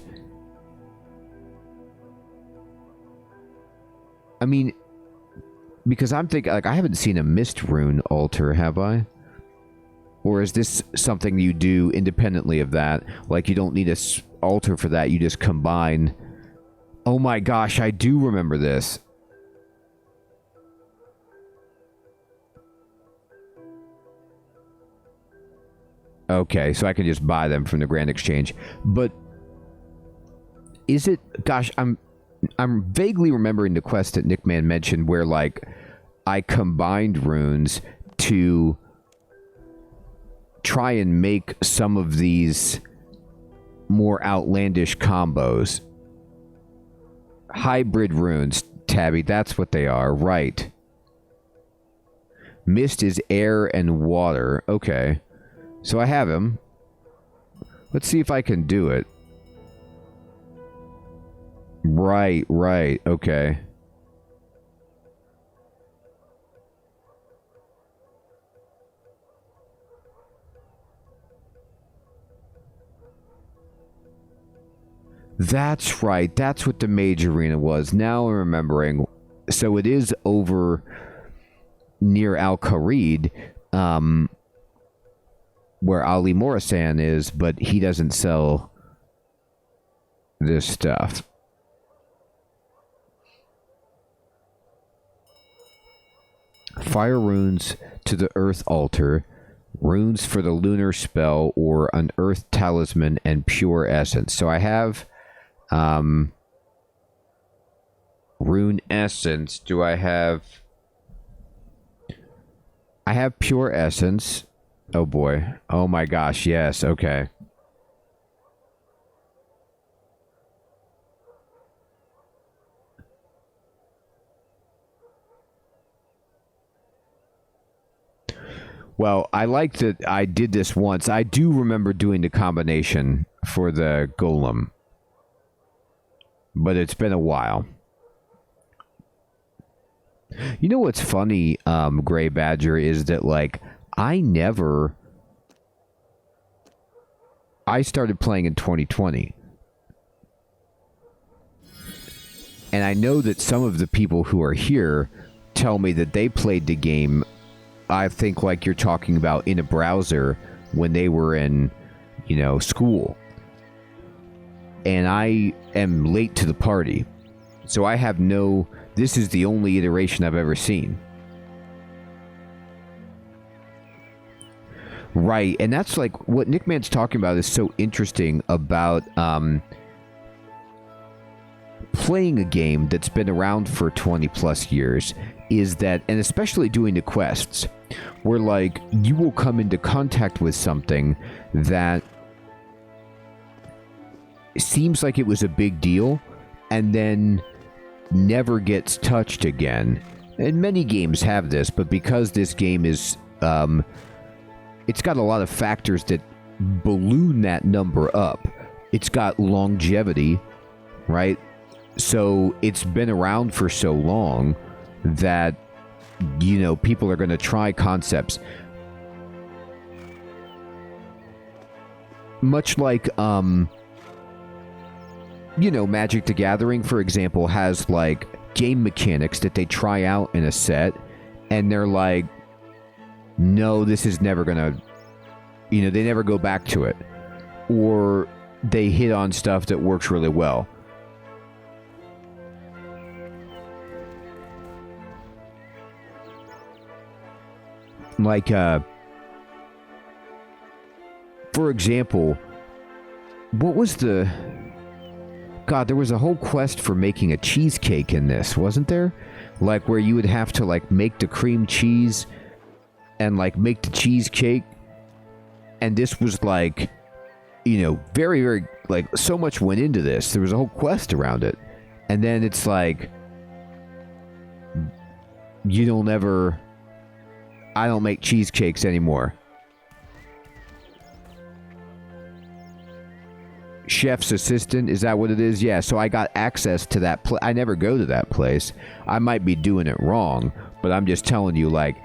I mean, because I'm thinking, like, I haven't seen a mist rune altar, have I? Or is this something you do independently of that? Like, you don't need a altar for that, you just combine... Oh my gosh, I do remember this. Okay, so I can just buy them from the Grand Exchange. But... is it... Gosh, I'm vaguely remembering the quest that Nickman mentioned where, like, I combined runes to... try and make some of these more outlandish combos. Hybrid runes, Tabby, that's what they are, right. Mist is air and water. Okay. So I have him. Let's see if I can do it. Right, okay. That's right. That's what the Mage Arena was. Now I'm remembering. So it is over near Al-Kharid, where Ali Morasan is, but he doesn't sell this stuff. Fire runes to the Earth Altar, runes for the Lunar Spell, or an Earth Talisman and Pure Essence. So I have... Rune Essence. Do I have... I have Pure Essence. Oh boy. Oh my gosh, yes, okay. Well, I like that I did this once. I do remember doing the combination for the golem. But it's been a while. You know what's funny, Gray Badger, is that, like, I started playing in 2020. And I know that some of the people who are here tell me that they played the game, I think like you're talking about, in a browser when they were in, you know, school. And I am late to the party. So I have no... This is the only iteration I've ever seen. Right, and that's like... What Nickman's talking about is so interesting about... playing a game that's been around for 20 plus years is that, and especially doing the quests, where like you will come into contact with something that seems like it was a big deal and then never gets touched again. And many games have this, but because this game is it's got a lot of factors that balloon that number up. It's got longevity, right? So it's been around for so long that, you know, people are going to try concepts. Much like, you know, Magic the Gathering, for example, has, like, game mechanics that they try out in a set, and they're like, no, this is never going to, you know, they never go back to it. Or they hit on stuff that works really well. Like, for example, what was the... God, there was a whole quest for making a cheesecake in this, wasn't there? Like, where you would have to, like, make the cream cheese and, like, make the cheesecake. And this was, like, you know, very, very, like, so much went into this. There was a whole quest around it. And then it's like, you don't ever... I don't make cheesecakes anymore. Chef's assistant, is that what it is? Yeah, so I got access to that place. I never go to that place. I might be doing it wrong, but I'm just telling you, like,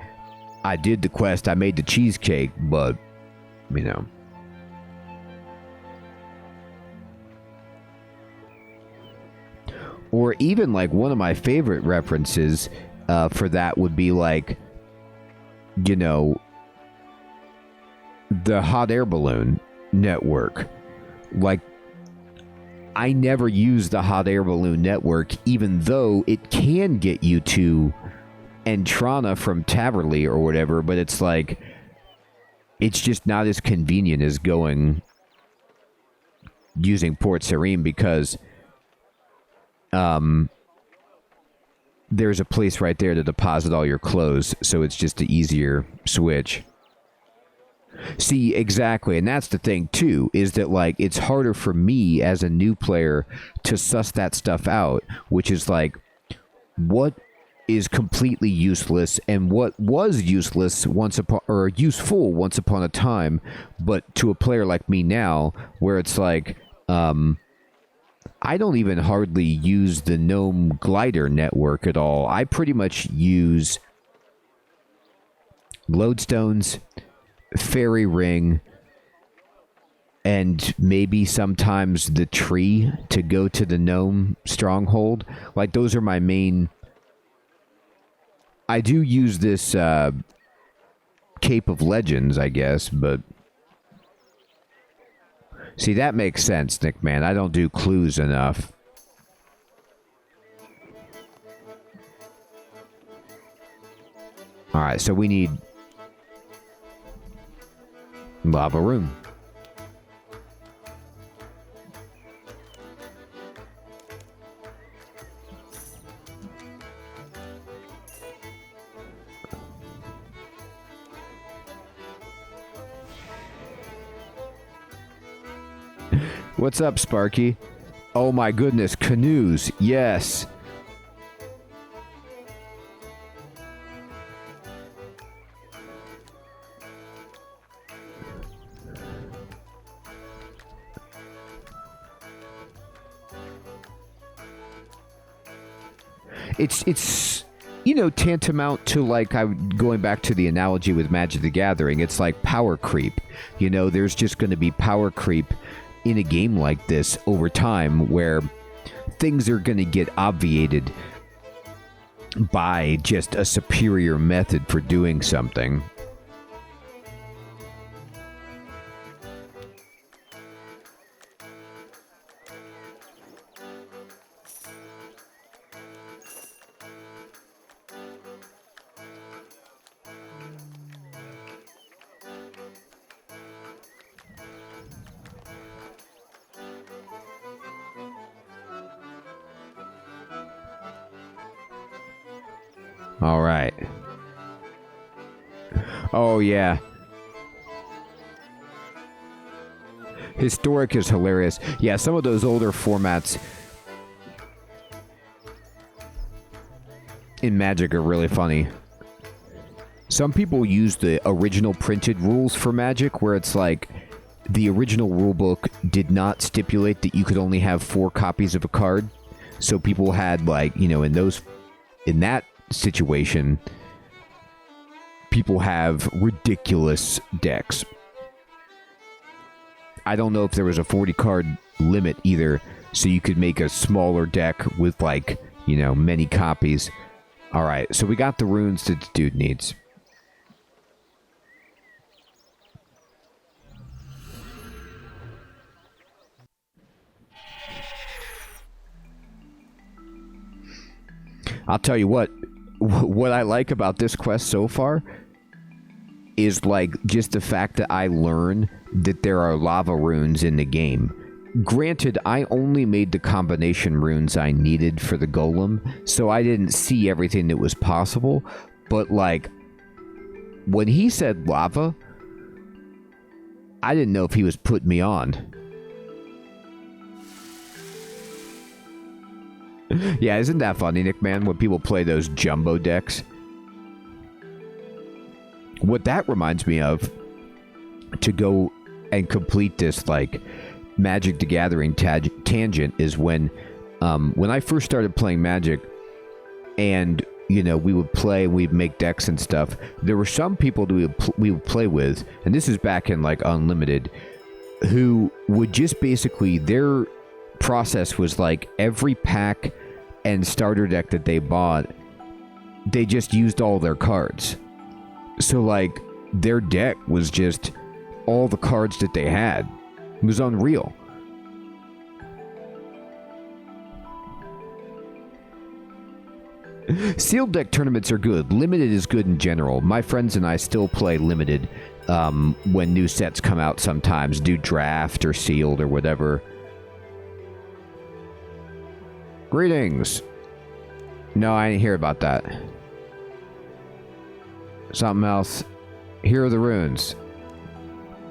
I did the quest, I made the cheesecake, but, you know. Or even, like, one of my favorite references for that would be, like, you know, the hot air balloon network. Like, I never use the hot air balloon network, even though it can get you to Entrana from Taverley or whatever, but it's like, it's just not as convenient as going using Port Sarim because there's a place right there to deposit all your clothes, so it's just an easier switch. See, exactly, and that's the thing, too, is that, like, it's harder for me as a new player to suss that stuff out, which is, like, what is completely useless and what was useless once upon, or useful once upon a time, but to a player like me now, where it's like, I don't even hardly use the Gnome Glider network at all. I pretty much use Lodestones, Fairy Ring, and maybe sometimes the tree to go to the Gnome Stronghold. Like, those are my main... I do use this Cape of Legends, I guess, but... See, that makes sense, Nick, man. I don't do clues enough. Alright, so we need... Lava Room. What's up, Sparky? Oh my goodness, canoes. Yes. It's you know, tantamount to, like, I'm going back to the analogy with Magic the Gathering. It's like power creep. You know, there's just going to be power creep in a game like this over time where things are going to get obviated by just a superior method for doing something. All right. Oh, yeah. Historic is hilarious. Yeah, some of those older formats in Magic are really funny. Some people use the original printed rules for Magic, where it's like the original rulebook did not stipulate that you could only have 4 copies of a card. So people had, like, you know, in that situation, people have ridiculous decks. I don't know if there was a 40 card limit either, so you could make a smaller deck with, like, you know, many copies. All right, so we got the runes that the dude needs. I'll tell you what I like about this quest so far is, like, just the fact that I learn that there are lava runes in the game. Granted, I only made the combination runes I needed for the golem, so I didn't see everything that was possible, but, like, when he said lava, I didn't know if he was putting me on. Yeah, isn't that funny, Nick, man, when people play those jumbo decks? What that reminds me of, to go and complete this, like, Magic the Gathering tangent, is when I first started playing Magic, and, you know, we would play, we'd make decks and stuff. There were some people that we would play with, and this is back in, like, Unlimited, who would just basically, their process was, like, every pack and starter deck that they bought, they just used all their cards. So, like, their deck was just all the cards that they had. It was unreal. Sealed deck tournaments are good. Limited is good in general. My friends and I still play Limited when new sets come out sometimes. Do draft or sealed or whatever. Greetings. No, I didn't hear about that. Something else. Here are the runes.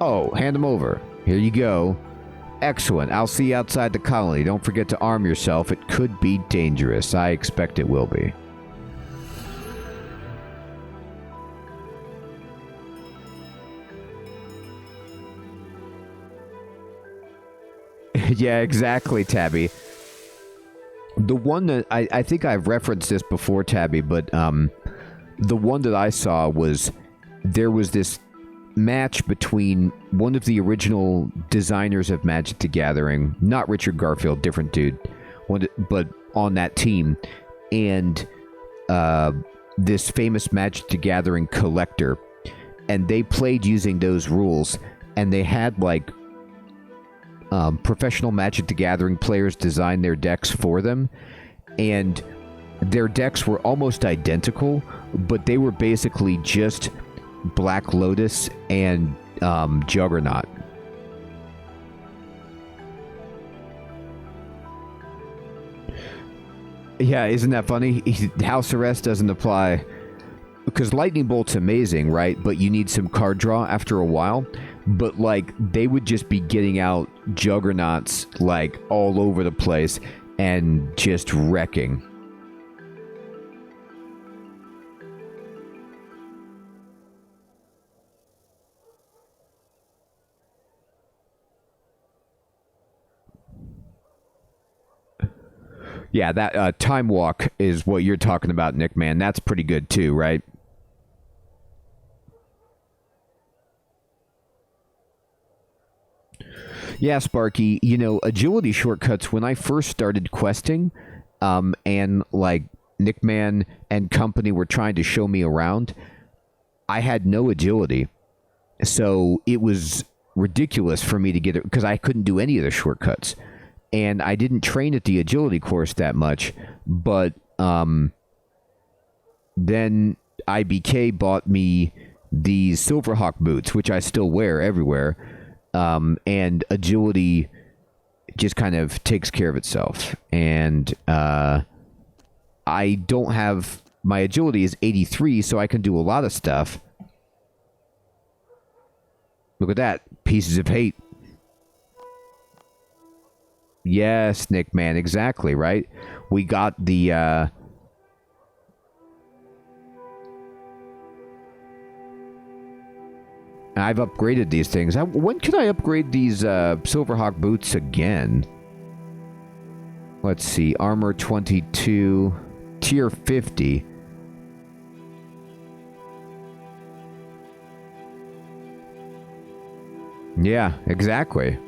Oh, hand them over. Here you go. Excellent. I'll see you outside the colony. Don't forget to arm yourself. It could be dangerous. I expect it will be. Yeah, exactly, Tabby. The one that I think I've referenced this before, Tabby, but the one that I saw was there was this match between one of the original designers of Magic the Gathering, not Richard Garfield, different dude, but on that team, and this famous Magic the Gathering collector, and they played using those rules, and they had, like, professional Magic the Gathering players design their decks for them, and their decks were almost identical, but they were basically just Black Lotus and Juggernaut. Yeah, isn't that funny? House Arrest doesn't apply. Because Lightning Bolt's amazing, right? But you need some card draw after a while. But, like, they would just be getting out juggernauts, like, all over the place and just wrecking. Yeah, that time walk is what you're talking about, Nick, man. That's pretty good too, right? Yeah, Sparky, you know, agility shortcuts, when I first started questing, and, like, Nickman and company were trying to show me around, I had no agility. So it was ridiculous for me to get it, because I couldn't do any of the shortcuts. And I didn't train at the agility course that much, but then IBK bought me these Silverhawk boots, which I still wear everywhere, and agility just kind of takes care of itself. And I don't have... My agility is 83, so I can do a lot of stuff. Look at that. Pieces of hate. Yes, Nick, man, exactly, right? We got the, I've upgraded these things. When can I upgrade these, Silverhawk boots again? Let's see, armor 22, tier 50. Yeah, exactly.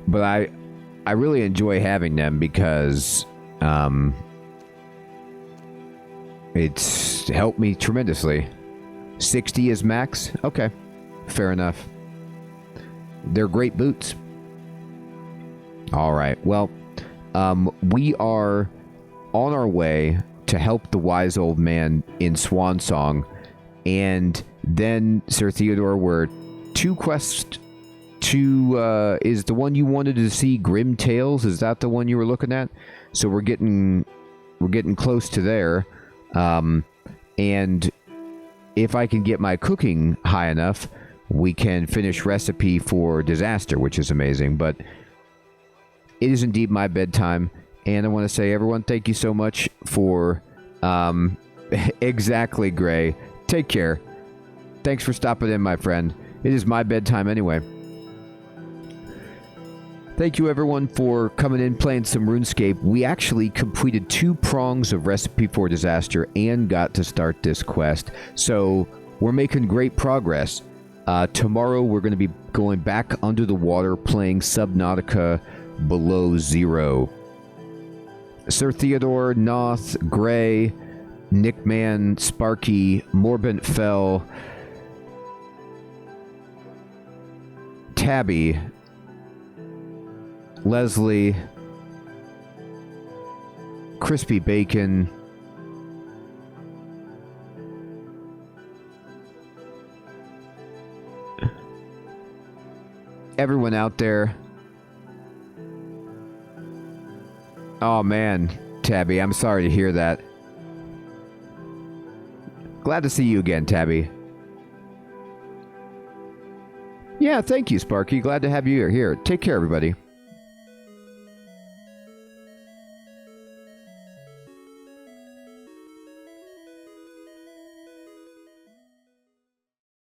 But I really enjoy having them because it's helped me tremendously. 60 is max? Okay, fair enough. They're great boots. All right, well, we are on our way to help the wise old man in Swan Song, and then, Sir Theodore, we're 2 quests... is the one you wanted to see Grim Tales? Is that the one you were looking at? So we're getting close to there. And if I can get my cooking high enough, we can finish Recipe for Disaster, which is amazing. But it is indeed my bedtime, and I want to say, everyone, thank you so much for exactly, Gray. Take care. Thanks for stopping in, my friend. It is my bedtime anyway. Thank you, everyone, for coming in, playing some RuneScape. We actually completed 2 prongs of Recipe for Disaster and got to start this quest. So we're making great progress. Tomorrow, we're going to be going back under the water, playing Subnautica Below Zero. Sir Theodore, Noth, Gray, Nickman, Sparky, Morbent Fell, Tabby, Leslie, Crispy Bacon, everyone out there. Oh man, Tabby, I'm sorry to hear that. Glad to see you again, Tabby. Yeah, thank you, Sparky. Glad to have you here. Take care, everybody.